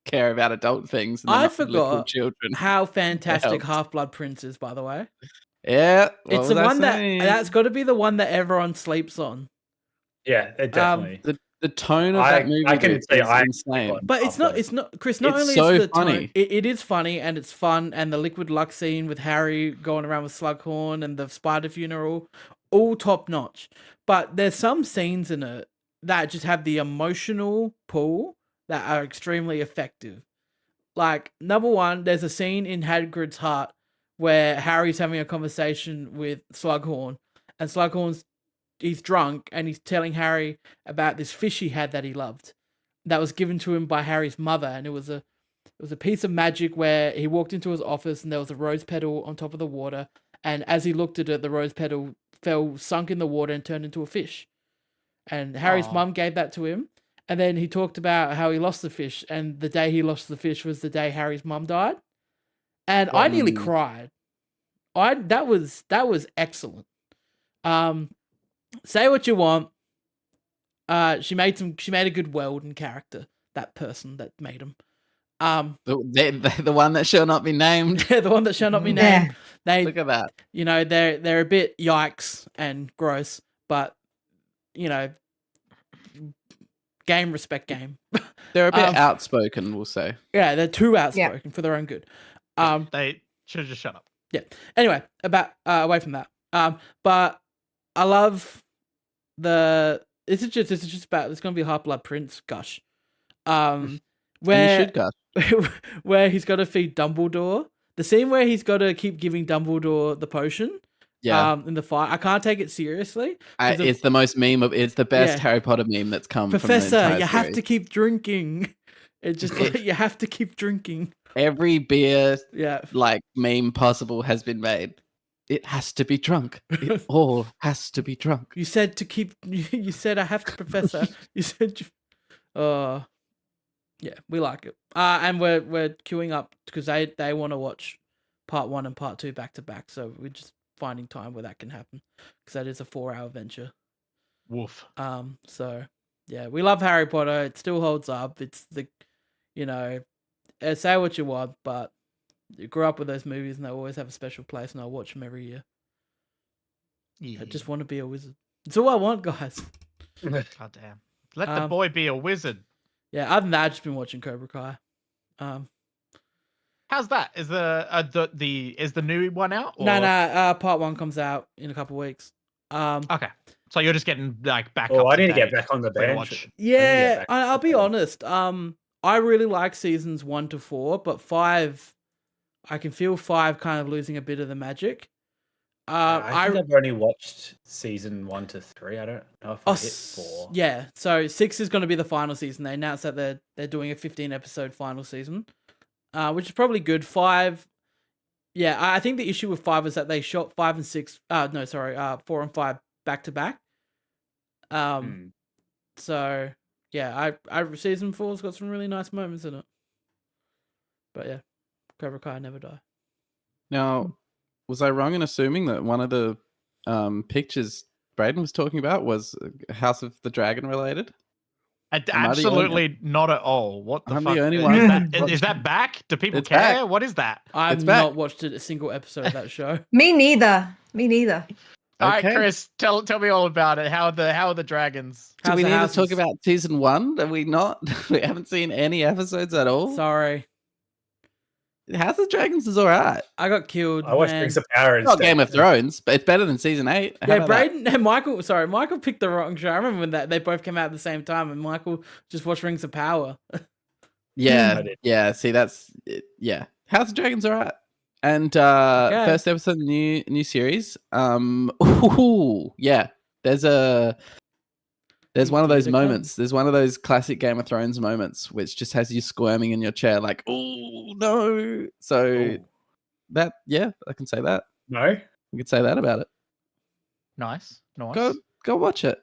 S4: care about adult things. And
S3: I
S4: they're not little
S3: forgot
S4: children.
S3: how fantastic
S4: helps.
S3: Half-Blood Prince is, by the way.
S4: Yeah,
S3: It's the one that's got to be the one that everyone sleeps on.
S2: yeah, it definitely.
S4: the tone of
S2: I-
S4: that movie.
S2: I can
S4: dude,
S2: say
S4: is
S2: I
S4: insane.
S2: forgot.
S3: But it's not, Chris, not
S4: It's
S3: only
S4: so
S3: is the
S4: funny.
S3: tone, it is funny and it's fun, and the liquid luck scene with Harry going around with Slughorn and the spider funeral, all top notch. But there's some scenes in it that just have the emotional pull that are extremely effective. Like, number one, there's a scene in Hagrid's Hut where Harry's having a conversation with Slughorn, and he's drunk and he's telling Harry about this fish he had that he loved that was given to him by Harry's mother, and it was a piece of magic where he walked into his office and there was a rose petal on top of the water, and as he looked at it, the rose petal sunk in the water and turned into a fish. And Harry's
S1: Aw.
S3: mum gave that to him, and then he talked about how he lost the fish, and the day he lost the fish was the day Harry's mum died. And I nearly cried. That was excellent. Say what you want. She made a good Weldon character. That person that made him.
S4: The one that shall not be named.
S3: The one that shall not be named. They,
S4: Look at that.
S3: they're a bit yikes and gross, but game respect game.
S4: They're a bit outspoken, we'll say.
S3: Yeah, they're too outspoken for their own good.
S1: They should have just shut up.
S3: Yeah. Anyway, away from that. But I love this is just about, it's gonna be Half-Blood Prince gush.
S4: And
S3: Where
S4: you should gush.
S3: where he's got to feed Dumbledore. The scene where he's got to keep giving Dumbledore the potion.
S4: Yeah.
S3: In the fight, I can't take it seriously.
S4: It's the most it's the best
S3: Yeah.
S4: Harry Potter meme that's come
S3: Professor,
S4: from the entire
S3: you have
S4: series.
S3: to keep drinking. It's just like, you have to keep drinking.
S4: Every beer
S3: Yeah.
S4: meme possible has been made. It has to be drunk. It all has to be drunk.
S3: You said to keep. You said I have to, Professor. You said. Yeah, we like it. And we're queuing up because they want to watch part 1 and part 2 back to back. So we're just finding time where that can happen because that is a 4-hour venture.
S1: Woof.
S3: So yeah, we love Harry Potter. It still holds up. It's say what you want, but you grew up with those movies and they always have a special place, and I'll watch them every year.
S1: Yeah.
S3: I just want to be a wizard. It's all I want, guys.
S1: God damn. Let the boy be a wizard.
S3: Yeah, other than that, I've just been watching Cobra Kai.
S1: How's that? Is the new one out? Or...
S3: No. Part 1 comes out in a couple of weeks.
S1: Okay, so you're just getting back up.
S2: Oh, I need to
S1: date
S2: get back on the
S1: for the
S2: bench.
S1: watch.
S3: Yeah, I'll be honest. I really like seasons 1 to 4, but 5, I can feel 5 kind of losing a bit of the magic.
S2: I think I've only watched season 1 to 3. I don't know if I hit 4.
S3: Yeah, so 6 is going to be the final season. They announced that they're doing a 15-episode final season, which is probably good. 5, yeah, I think the issue with 5 is that they shot 5 and 6. 4 and 5 back to back. So yeah, I season 4's got some really nice moments in it. But yeah, Cobra Kai never die.
S4: Now, was I wrong in assuming that one of the pictures Brayden was talking about was House of the Dragon related?
S1: Absolutely not at all. What the
S4: I'm
S1: fuck?
S4: the only one.
S1: Is that back? Do people
S4: It's
S1: care?
S4: back.
S1: What is that?
S3: I've not watched a single episode of that show.
S5: Me neither.
S1: All right,
S4: Okay.
S1: Chris, tell me all about it. How are the dragons?
S4: Do
S3: How's
S4: we
S3: the
S4: need to
S3: houses?
S4: talk about season 1? Are we not? We haven't seen any episodes at all.
S3: Sorry,
S4: House of Dragons is alright.
S3: I got killed.
S2: I watched
S3: man.
S2: Rings of Power
S4: Not
S2: instead.
S4: Game of Thrones, but it's better than season 8. How
S3: Yeah,
S4: about that?
S3: Brayden and Michael. Sorry, Michael picked the wrong show. I remember when they both came out at the same time, and Michael just watched Rings of Power.
S4: Yeah,
S2: I did.
S4: yeah. See, yeah. House of Dragons, alright. And
S3: Okay.
S4: first episode of the new series. Yeah. There's one of those
S3: Here they come.
S4: moments. There's one of those classic Game of Thrones moments which just has you squirming in your chair, like, oh no. So
S2: Ooh.
S4: that, yeah, I can say that.
S2: No?
S4: We could say that about it.
S1: Nice.
S4: Go watch it.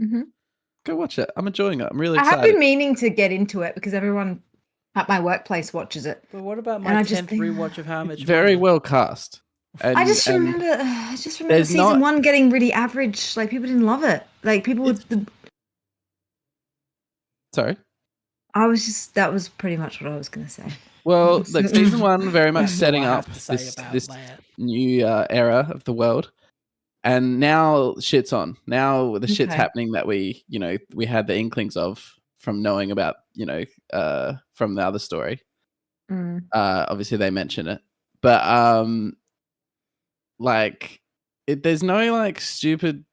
S5: Mhm.
S4: Go watch it. I'm enjoying it. I'm really
S5: I have
S4: excited.
S5: been meaning to get into it because everyone at my workplace watches it.
S3: But what about
S5: And
S3: my
S5: I just
S3: 10th
S5: think-
S3: rewatch of How I Met Your
S4: Very
S3: Mother?
S4: well cast.
S5: I just remember
S4: there's
S5: season
S4: not-
S5: 1 getting really average. Like people didn't love it. Like people would.
S4: Sorry.
S5: That was pretty much what I was gonna say.
S4: Well, look, season 1 very much
S3: That's all
S4: setting
S3: I
S4: up
S3: have to say
S4: this
S3: about
S4: this
S3: that.
S4: new era of the world, and now shit's on. Now the shit's
S5: Okay.
S4: happening that we had the inklings of from knowing about, from the other story.
S5: Mm.
S4: Obviously they mention it, but there's no like stupid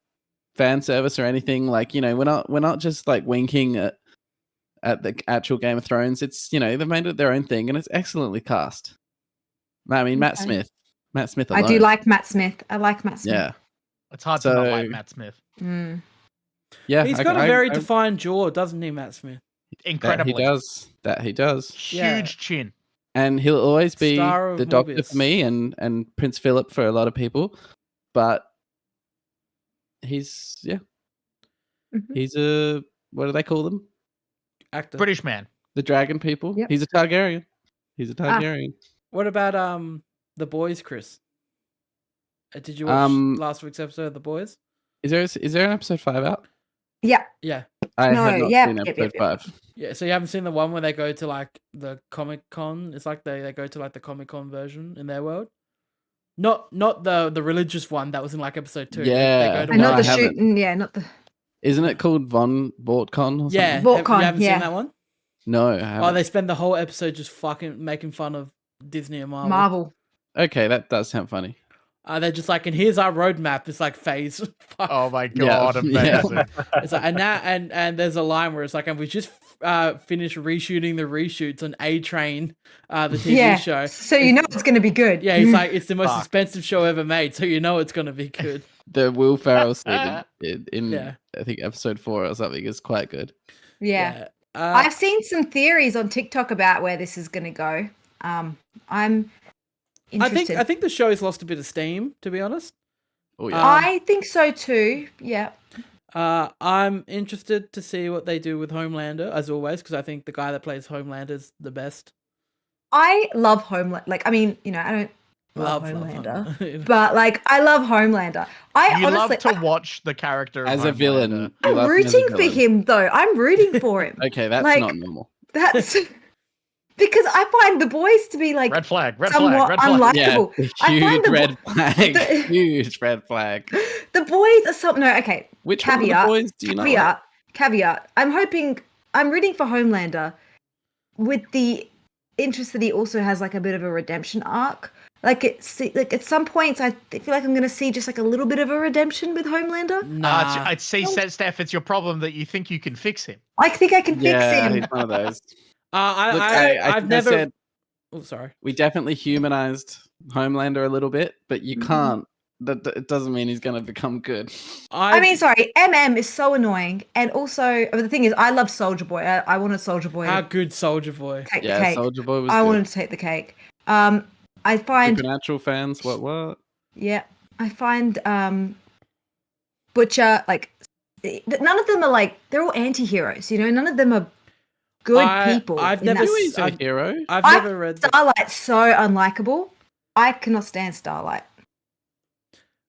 S4: fan service or anything. Like, we're not just like winking at the actual Game of Thrones. It's, they've made it their own thing, and it's excellently cast. I mean, Matt
S5: Okay.
S4: Smith
S5: I
S4: alone.
S5: do like Matt Smith. I like Matt Smith.
S4: Yeah,
S1: It's hard to not like
S4: So-
S1: Matt Smith.
S5: Mm.
S4: yeah.
S3: He's got a very defined jaw, doesn't he, Matt Smith?
S1: Incredibly.
S4: That he does.
S1: Huge
S3: Yeah.
S1: chin.
S4: And he'll always be
S3: Star of
S4: the Doctor
S3: Morbius.
S4: for me, and Prince Philip for a lot of people. But he's
S5: Mhm.
S4: he's a, what do they call them?
S3: Actor.
S1: British man.
S4: The dragon people.
S5: Yep.
S4: He's a Targaryen. He's a Targaryen.
S3: What about The Boys, Chris? Did you watch last week's episode of The Boys?
S4: Is there an episode 5 out?
S5: Yeah.
S3: Yeah.
S4: I
S5: No,
S4: have not
S5: yeah,
S4: seen
S5: yep,
S4: episode
S5: yep, yep.
S4: 5.
S3: Yeah, so you haven't seen the one where they go to like the Comic Con? It's like they go to like the Comic Con version in their world. Not the religious one that was in like episode 2.
S4: Yeah.
S3: They go to
S5: And
S4: No,
S5: not
S4: I
S5: the
S4: haven't.
S5: shooting. Yeah, not the.
S4: Isn't it called Von Vortcon or something?
S3: yeah.
S5: VortCon,
S3: You haven't
S5: yeah.
S3: seen that one?
S4: No, I haven't.
S3: Oh, they spend the whole episode just fucking making fun of Disney and Marvel.
S5: Marvel.
S4: Okay, that does sound funny.
S3: They're just like, and here's our roadmap. It's like phase.
S1: Oh my
S4: Yeah,
S1: god,
S4: yeah.
S1: amazing.
S3: It's like, and now and there's a line where it's like, and we just finished reshooting the reshoots on A Train, the TV
S5: Yeah.
S3: show.
S5: So you know it's gonna be good.
S3: Yeah, it's like it's the most
S1: Fuck.
S3: expensive show ever made, so you know it's gonna be good.
S4: The Will Ferrell scene in
S3: Yeah.
S4: I think episode 4 or something is quite good.
S5: Yeah.
S3: Yeah.
S5: I've seen some theories on TikTok about where this is gonna go. I'm interested.
S3: I think the show's lost a bit of steam, to be honest.
S4: Oh yeah.
S5: I think so too. Yeah.
S3: I'm interested to see what they do with Homelander, as always, because I think the guy that plays Homelander is the best.
S5: I love Homelander. Like, I mean, I don't love
S3: Homelander.
S5: Homelander, but like, I love Homelander. I
S1: You
S5: honestly,
S1: love to watch the character
S4: As a
S1: Homelander.
S4: villain. you
S5: I'm
S4: love him as a
S5: rooting for
S4: villain.
S5: him though. I'm rooting for him.
S4: Okay, that's
S5: Like,
S4: not normal.
S5: That's because I find the boys to be like
S1: Red flag, red
S5: somewhat
S1: flag, red flag.
S4: Yeah,
S5: unlikable. I
S4: huge
S5: find the
S4: red flag.
S5: the-
S4: Huge red flag.
S5: The boys are something. No, okay.
S4: Which one of
S5: Caveat.
S4: the boys do you know?
S5: Caveat. I'm rooting for Homelander with the interest that he also has like a bit of a redemption arc. Like at some points, I feel like I'm going to see just like a little bit of a redemption with Homelander.
S3: Nah.
S1: I'd say, Steph, it's your problem that you think you can fix him.
S5: I think I can fix
S4: Yeah,
S5: him.
S4: he's one of those. Look,
S3: I've
S4: think
S3: never.
S4: said
S3: Oh, sorry.
S4: we definitely humanized Homelander a little bit, but you
S5: Mhm.
S4: can't it doesn't mean he's gonna become good.
S5: I mean, sorry, is so annoying, and also the thing is, I love Soldier Boy. I wanted Soldier Boy.
S3: How
S5: to
S3: good Soldier Boy?
S5: take the
S4: Yeah,
S5: cake.
S4: Soldier Boy was
S5: I
S4: good.
S5: wanted to take the cake. I find
S4: Supernatural fans, what?
S5: Yeah, I find Butcher like none of them are like they're all anti-heroes, you know. None of them are good people.
S3: I've
S5: in
S3: never
S5: that
S4: He's a hero.
S3: I've never read that.
S5: Starlight's so unlikable. I cannot stand Starlight.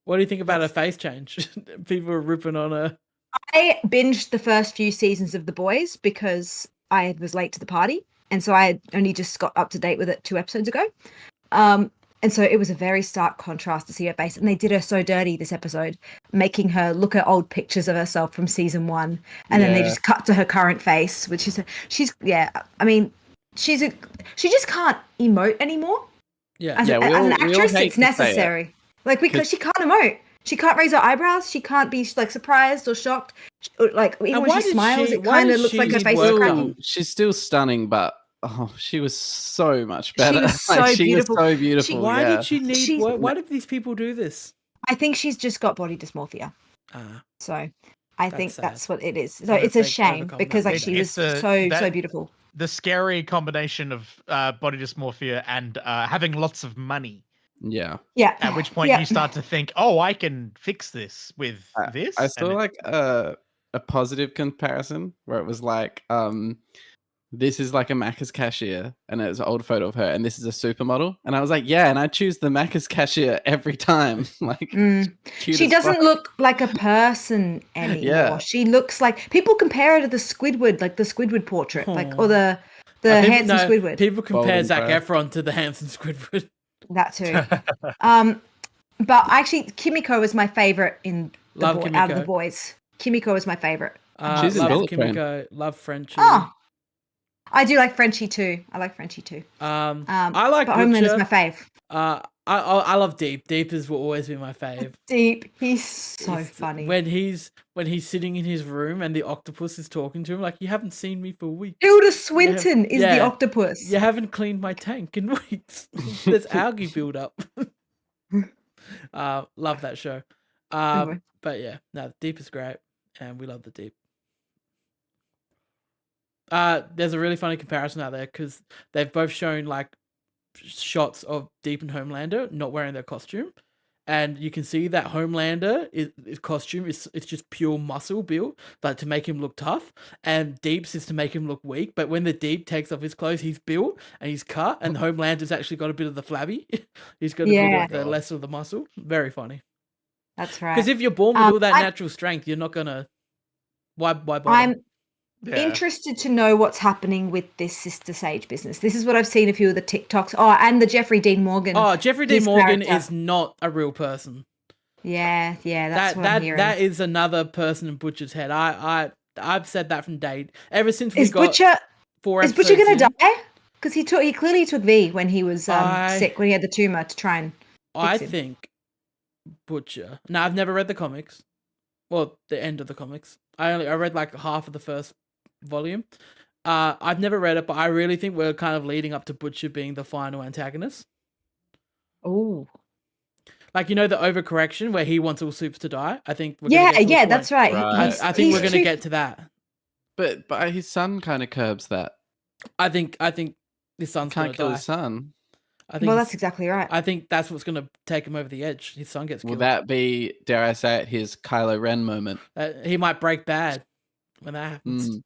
S3: What do you think about her face change? People are ripping on her.
S5: I binged the first few seasons of The Boys because I was late to the party, and so I had only just got up to date with it 2 episodes ago. And so it was a very stark contrast to see her face. And they did her so dirty this episode, making her look at old pictures of herself from season 1. And then they just cut to her current face, which is, I mean, she just can't emote anymore.
S3: Yeah.
S5: As an actress, it's necessary. Like, because she can't emote. She can't raise her eyebrows. She can't be like surprised or shocked. Like, even when she smiles, it kind of looks like her face is cracking.
S4: She's still stunning, but she was so much better.
S5: She was so beautiful.
S4: Was so beautiful.
S3: Why did she need? Why did these people do this?
S5: I think she's just got body dysmorphia. So I think that's what it is. So it's a shame because like she was so beautiful.
S1: The scary combination of body dysmorphia and having lots of money.
S5: Yeah.
S1: At which point you start to think, oh, I can fix this with this.
S4: I saw like a positive comparison where it was like, this is like a Macca's cashier, and it was an old photo of her, and this is a supermodel. And I was like, yeah, and I choose the Macca's cashier every time. Like,
S5: she doesn't look like a person anymore.
S4: Yeah.
S5: She looks like people compare her to the Squidward, like the Squidward portrait, like or the handsome Squidward.
S3: People compare Zac Efron to the handsome Squidward.
S5: That too. But actually, Kimiko was my favorite out of the boys. Kimiko was my favorite.
S4: She's a
S3: love Kimiko. Love Frenchie.
S5: Oh. I do like Frenchie too. I like Frenchie too.
S3: I like
S5: but Homelander's my fave.
S3: I love Deep. Deep will always be my fave.
S5: Deep, he's so funny.
S3: When he's sitting in his room and the octopus is talking to him, like, you haven't seen me for weeks.
S5: Tilda Swinton is the octopus.
S3: You haven't cleaned my tank in weeks. There's algae build up. Love that show. But yeah, no, Deep is great, and we love the Deep. There's a really funny comparison out there because they've both shown like shots of Deep and Homelander not wearing their costume, and you can see that Homelander his costume is it's just pure muscle build, but to make him look tough, and Deep's is to make him look weak. But when the Deep takes off his clothes, he's built and he's cut, and Homelander's actually got a bit of the flabby. He's got a bit of the less of the muscle. Very funny.
S5: That's right.
S3: Because if you're born with all that natural strength, you're not gonna. Why bother?
S5: I'm interested to know what's happening with this Sister Sage business. This is what I've seen a few of the TikToks. Oh, and the Jeffrey Dean Morgan.
S3: Oh, Jeffrey Dean Morgan is not a real person.
S5: Yeah, that's what I'm hearing.
S3: That is another person in Butcher's head. I've said that from date. Ever since we got
S5: Butcher,
S3: 4
S5: episodes. Is Butcher gonna die? Because he clearly took V when he was sick, when he had the tumor to try and fix him.
S3: Think Butcher. No, I've never read the comics. Well, the end of the comics. I read like half of the first volume. I've never read it, but I really think we're kind of leading up to Butcher being the final antagonist.
S5: Oh,
S3: like, you know, the overcorrection where he wants all soups to die. I think we're
S5: that's right.
S3: I think we're gonna get to that.
S4: But his son kind of curbs that.
S3: I think his son's
S4: can't
S3: gonna
S4: kill
S3: die.
S4: his son.
S5: Well, that's exactly right.
S3: I think that's what's gonna take him over the edge. His son gets killed.
S4: Will that be, dare I say it, his Kylo Ren moment?
S3: He might break bad when that happens.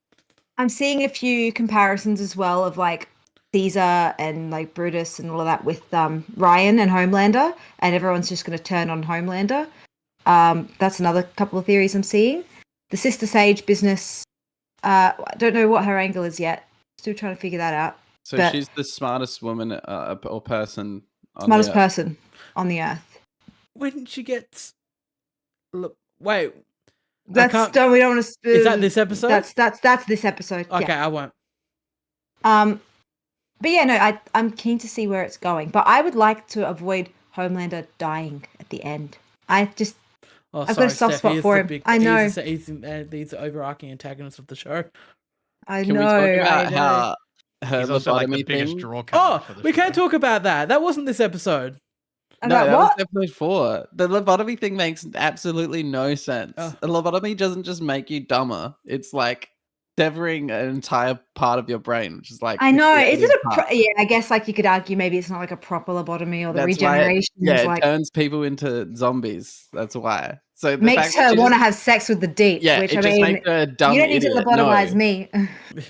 S5: I'm seeing a few comparisons as well of like Caesar and like Brutus and all of that with Ryan and Homelander, and everyone's just going to turn on Homelander. That's another couple of theories I'm seeing. The Sister Sage business, I don't know what her angle is yet. Still trying to figure that out.
S4: So she's the smartest woman or person.
S5: Smartest person on the earth.
S3: When she gets, wait.
S5: We don't want to.
S3: Is that this episode?
S5: That's this episode.
S3: Okay,
S5: yeah.
S3: I won't.
S5: But yeah, no, I'm keen to see where it's going. But I would like to avoid Homelander dying at the end. I've got a soft spot for him. I know.
S3: He's the overarching antagonist of the show.
S4: Can we talk about how her
S1: he's also like the biggest draw card for the show.
S3: We can't talk about that. That wasn't this episode.
S5: About
S4: that
S5: what?
S4: was episode 4. The lobotomy thing makes absolutely no sense.
S3: Oh.
S4: A lobotomy doesn't just make you dumber. It's like severing an entire part of your brain, which is like
S5: I
S4: the
S5: know. Is it
S4: creative
S5: a
S4: part.
S5: yeah? I guess like you could argue maybe it's not like a proper lobotomy or the
S4: That's why
S5: regeneration is
S4: it
S5: like
S4: turns people into zombies. That's why. So the
S5: makes
S4: fact that
S5: her
S4: she
S5: want to
S4: just-
S5: have sex with the deep.
S4: yeah,
S5: which
S4: it
S5: I
S4: just
S5: mean,
S4: makes her a dumb
S5: you don't need to
S4: idiot.
S5: lobotomize
S4: No,
S5: me.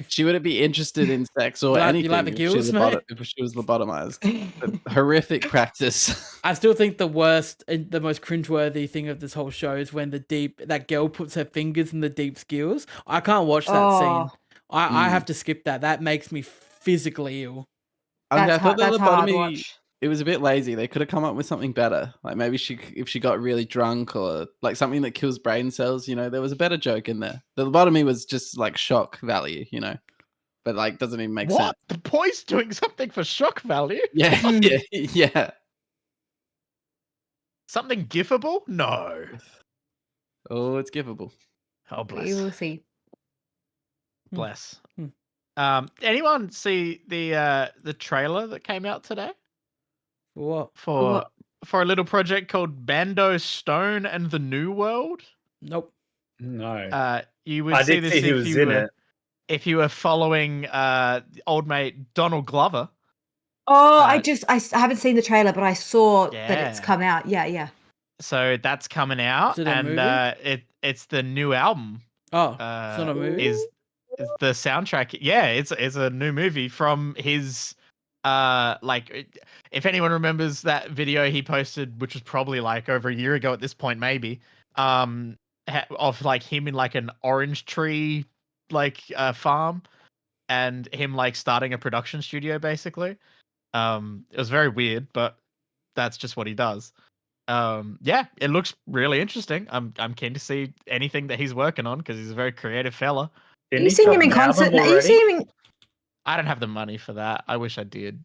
S4: she wouldn't be interested in sex or
S3: You like
S4: anything
S3: the
S4: if,
S3: gills, mate?
S4: if she was lobotomized. Horrific practice.
S3: I still think the worst and the most cringeworthy thing of this whole show is when that girl puts her fingers in the deep skills. I can't watch that scene. I have to skip that. That makes me physically ill.
S4: I
S5: That's
S4: thought the
S5: hard. That's hard to
S4: lobotomy,
S5: watch.
S4: it was a bit lazy. They could have come up with something better. Like maybe if she got really drunk or like something that kills brain cells, there was a better joke in there. The lobotomy was just like shock value, but like doesn't even make sense.
S1: What? The boy's doing something for shock value?
S4: Yeah,
S5: Mm.
S4: yeah.
S1: Something gifable? No.
S4: Oh, it's givable.
S1: Oh, bless.
S5: You will see.
S1: Bless.
S3: Hmm.
S1: Anyone see the trailer that came out today
S3: What?
S1: for a little project called Bando Stone and the New World?
S3: Nope.
S2: No.
S1: You would
S2: I
S1: see
S2: did
S1: this
S2: see he
S1: if
S2: was
S1: you
S2: in
S1: were
S2: it.
S1: if you were following old mate Donald Glover.
S5: Oh,
S1: Uh,
S5: I haven't seen the trailer, but I saw that it's
S1: Yeah.
S5: come out. Yeah.
S1: So that's coming out,
S3: Is it a
S1: and
S3: movie?
S1: it's the new album.
S3: Oh, it's not a movie.
S1: Is the soundtrack? Yeah, it's a new movie from his if anyone remembers that video he posted, which was probably like over a year ago at this point, maybe of like him in like an orange tree farm, and him like starting a production studio basically. It was very weird, but that's just what he does. Yeah, it looks really interesting. I'm keen to see anything that he's working on because he's a very creative fella.
S5: Are you seeing him in concert? Are you seeing him in...
S1: I don't have the money for that. I wish I did,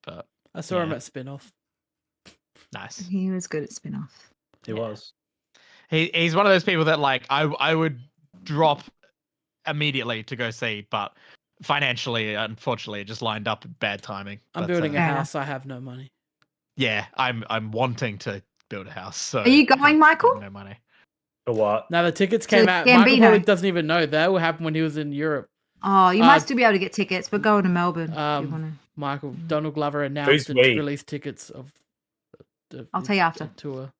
S1: but
S3: I saw him
S1: yeah.
S3: at Spin-Off.
S1: Nice.
S5: He was good at spin-off.
S2: He was.
S1: He's one of those people that like I would drop immediately to go see, but financially, unfortunately, it just lined up bad timing.
S3: I'm
S1: But,
S3: building a
S5: Fair enough.
S3: house. I have no money.
S1: Yeah, I'm wanting to build a house. So
S5: Are you going,
S1: I have
S5: Michael?
S1: no money.
S2: For what?
S3: Now the tickets
S5: So
S3: came out. Michael
S5: Gambino.
S3: probably doesn't even know that will happen when he was in Europe.
S5: Oh, you
S3: Uh,
S5: might still be able to get tickets, but going to Melbourne if you want
S3: Michael Donald Glover announced
S2: Who's
S3: and
S2: we?
S3: released tickets of.
S5: I'll tell you after.
S3: Tour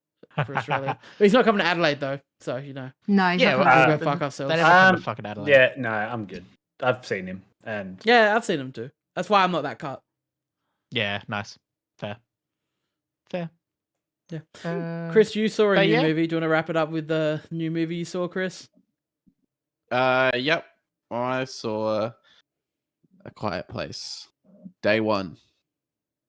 S3: for Australia. But he's not coming to Adelaide though, so
S5: to. No, he's
S1: Yeah,
S5: not
S1: well,
S5: coming
S3: We'll
S5: out.
S3: go fuck ourselves.
S1: They never come to
S2: Um,
S1: fucking Adelaide.
S2: Yeah, no, I'm good. I've seen him, and
S3: Yeah, I've seen him too. That's why I'm not that cut.
S1: Yeah, nice. Fair.
S3: Yeah. Chris, you saw a
S1: but
S3: new
S1: yeah.
S3: movie. Do you want to wrap it up with the new movie you saw, Chris?
S4: Yep. I saw A Quiet Place. Day 1.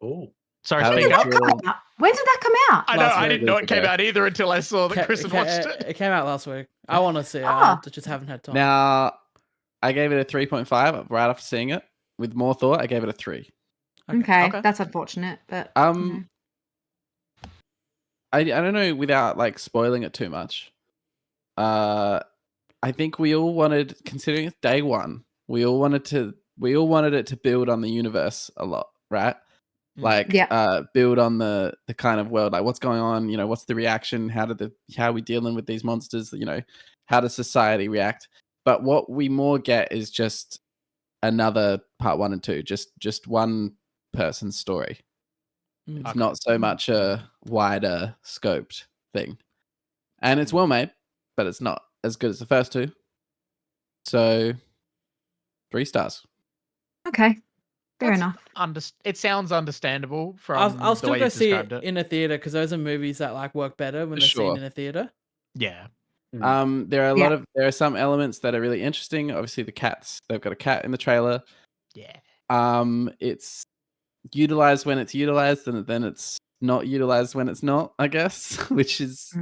S2: oh,
S1: Sorry,
S4: How
S5: When
S1: speak
S5: did
S1: up.
S5: that come out? When did that come out?
S1: I
S3: Last
S1: didn't
S4: week
S1: know it came
S4: ago.
S1: out either until I saw that Chris had watched it.
S3: It came out last week. I want to see it.
S5: Ah.
S3: I just haven't had time.
S4: Now, I gave it a 3.5 right after seeing it. With more thought, I gave it a 3.
S5: Okay,
S1: Okay.
S5: that's unfortunate, but
S4: I don't know without like spoiling it too much. I think we all wanted, considering it's day 1, we all wanted it to build on the universe a lot, right? Like build on the kind of world, like what's going on, what's the reaction, how are we dealing with these monsters, how does society react? But what we more get is just another part 1 and 2, just one person's story. It's
S1: Okay.
S4: not so much a wider scoped thing. And it's well made, but it's not as good as the first 2. So 3 stars.
S5: okay, fair
S1: That's
S5: enough.
S1: It sounds understandable from
S3: I'll
S1: the
S3: still
S1: way
S3: go
S1: you
S3: see
S1: described
S3: it
S1: it.
S3: in a theater because those are movies that like work better when
S4: For
S3: they're
S4: sure.
S3: seen in a theater.
S1: Yeah.
S4: There are there are some elements that are really interesting. Obviously the cats, they've got a cat in the trailer.
S1: Yeah.
S4: It's utilized when it's utilized, and then it's not utilized when it's not, I guess, which is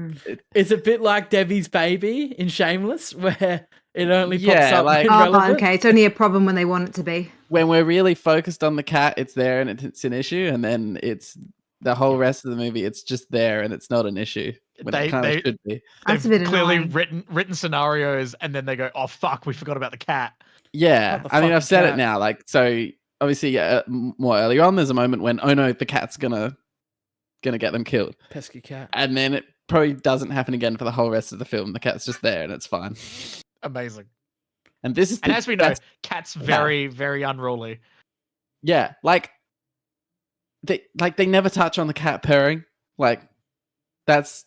S3: It's a bit like Debbie's Baby in Shameless, where it only pops
S4: Yeah,
S3: up
S4: like-
S3: when
S5: Oh,
S3: relevant.
S5: okay, it's only a problem when they want it to be.
S4: when we're really focused on the cat, it's there and it's an issue, and then it's the whole rest of the movie, it's just there and it's not an issue when it kind of should be.
S5: That's a
S1: They've
S5: bit
S1: clearly
S5: annoying.
S1: written scenarios, and then they go, "Oh fuck, we forgot about the cat."
S4: Yeah,
S3: What the
S4: I mean, I've
S3: fucking
S4: said
S3: cat?
S4: it now. Like, so obviously, more earlier on, there's a moment when, oh no, the cat's gonna gonna get them killed.
S3: Pesky cat.
S4: And then it probably doesn't happen again for the whole rest of the film. The cat's just there and it's fine.
S1: Amazing.
S4: And this is
S1: And
S4: the
S1: as we know,
S4: best-
S1: cat's very, very unruly.
S4: yeah, like they never touch on the cat purring. Like that's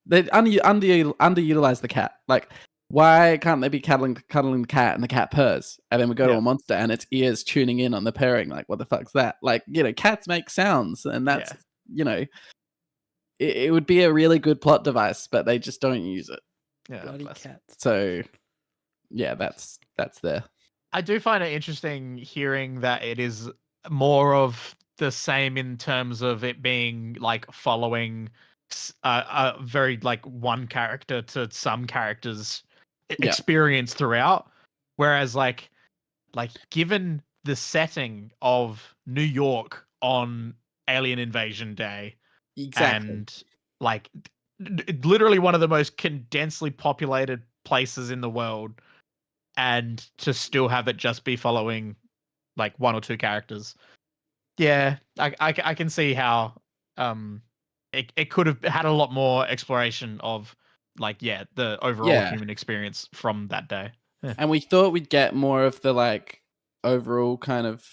S4: they underutilize the cat. Like why can't they be cuddling the cat and the cat purrs? And then we go to a monster and its ears tuning in on the purring. Like what the fuck's that? Like, you know, cats make sounds and that's you know, it would be a really good plot device, but they just don't use it.
S1: Yeah,
S3: Bloody
S1: bless.
S3: cats.
S4: So yeah, that's there.
S1: I do find it interesting hearing that it is more of the same in terms of it being like following a very like one character to some characters experience throughout, whereas like given the setting of New York on Alien Invasion Day,
S4: Exactly.
S1: and like literally one of the most densely populated places in the world, and to still have it just be following like one or two characters. Yeah, I can see how it could have had a lot more exploration of like the overall human experience from that day.
S4: And we thought we'd get more of the like overall kind of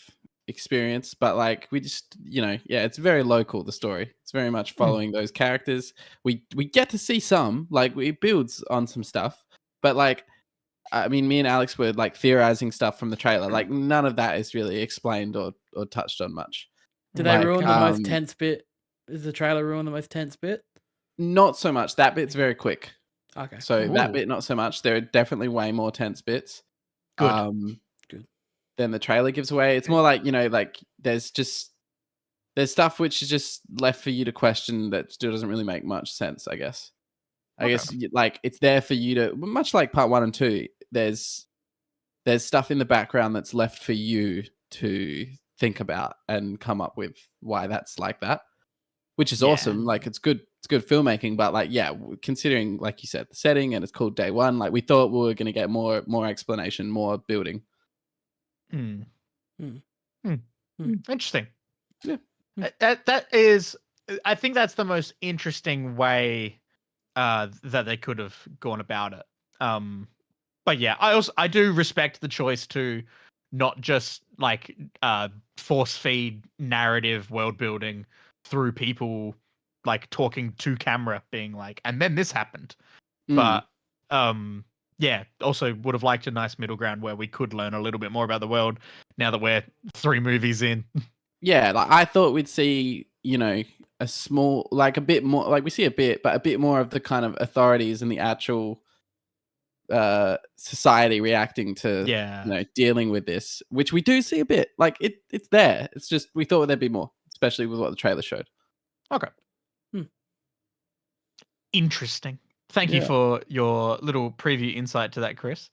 S4: experience, but like we just, you know, it's very local, the story. It's very much following those characters. We get to see some, like it builds on some stuff, but like I mean, me and Alex were like theorizing stuff from the trailer. Like none of that is really explained or touched on much.
S3: Did they ruin the most tense bit? Is the trailer ruin the most tense bit?
S4: Not so much. That bit's very quick.
S3: Okay.
S4: So that bit, not so much. There are definitely way more tense bits.
S1: Good.
S3: Good.
S4: Than the trailer gives away. It's more like, you know, like there's stuff which is just left for you to question that still doesn't really make much sense, I guess. I guess like it's there for you to, much like part 1 and 2, there's stuff in the background that's left for you to think about and come up with why that's like that, which is awesome. Like it's good filmmaking, but like considering like you said the setting and it's called Day One, like we thought we were going to get more explanation, more building.
S1: Interesting.
S4: Yeah.
S1: That is, I think that's the most interesting way that they could have gone about it. But yeah, I do respect the choice to not just like force feed narrative world building through people like talking to camera, being like, and then this happened. But also would have liked a nice middle ground where we could learn a little bit more about the world now that we're 3 movies in.
S4: Yeah, like I thought we'd see, you know, a small, like a bit more, like we see a bit, but a bit more of the kind of authorities and the actual society reacting to, you know, dealing with this, which we do see a bit. Like it's there. It's just we thought there'd be more, especially with what the trailer showed.
S1: Okay. Interesting. Thank you for your little preview insight to that, Chris.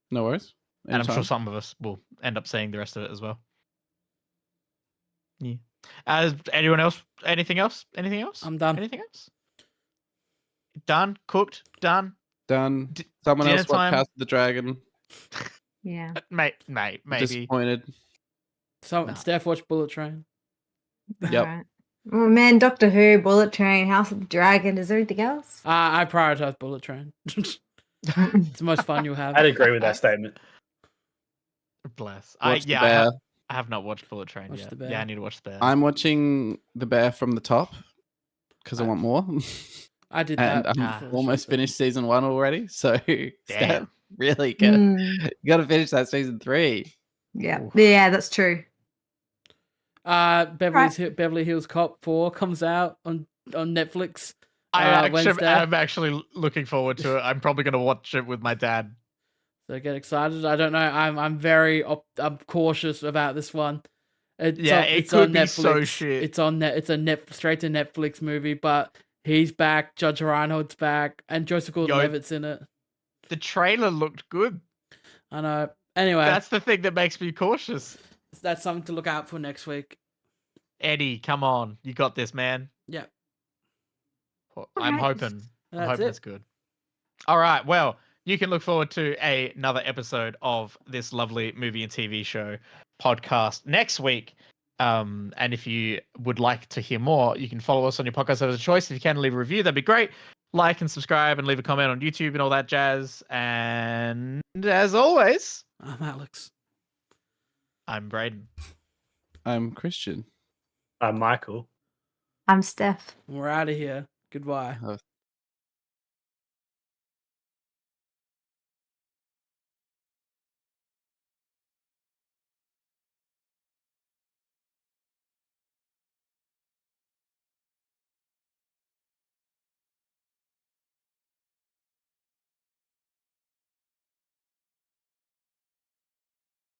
S4: No worries.
S1: Anytime. And I'm sure some of us will end up seeing the rest of it as well. Yeah. Anyone else? Anything else? Anything else?
S3: I'm done.
S1: Anything else? Done? Cooked? Done?
S4: Done. Someone else watched House of the Dragon.
S5: Yeah.
S1: Mate, maybe.
S4: Disappointed.
S3: Steph watched Bullet Train.
S4: Yep.
S5: Right. Oh man, Doctor Who, Bullet Train, House of the Dragon. Is there anything else?
S3: I prioritize Bullet Train. It's the most fun you'll have.
S2: I'd agree with that statement.
S1: Bless.
S4: I
S1: have not watched Bullet Train yet. Yeah, I need to watch The Bear.
S4: I'm watching The Bear from the top because I want more.
S3: I did
S4: and
S3: that.
S4: I'm almost finished season 1 already. So Steph, really good. You got to finish that season 3.
S5: Yeah. Yeah, that's true.
S3: Beverly Hills Cop 4 comes out on Netflix.
S1: I'm actually looking forward to it. I'm probably going to watch it with my dad.
S3: So get excited. I don't know. I'm very I'm cautious about this one.
S1: It could be so shit.
S3: It's a straight to Netflix movie, but he's back. Judge Reinhold's back, and Joseph Gordon-Levitt's in it.
S1: The trailer looked good.
S3: I know. Anyway,
S1: that's the thing that makes me cautious.
S3: That's something to look out for next week.
S1: Eddie, come on. You got this, man.
S3: Yeah.
S1: I'm hoping. It's good. All right. Well, you can look forward to another episode of this lovely movie and TV show podcast next week. And if you would like to hear more, you can follow us on your podcast service of choice. If you can, leave a review, that'd be great. Like and subscribe and leave a comment on YouTube and all that jazz. And as always,
S3: I'm Alex.
S1: I'm Brayden.
S4: I'm Christian.
S2: Michael.
S5: I'm Steph.
S3: We're out of here. Goodbye.
S4: Oh,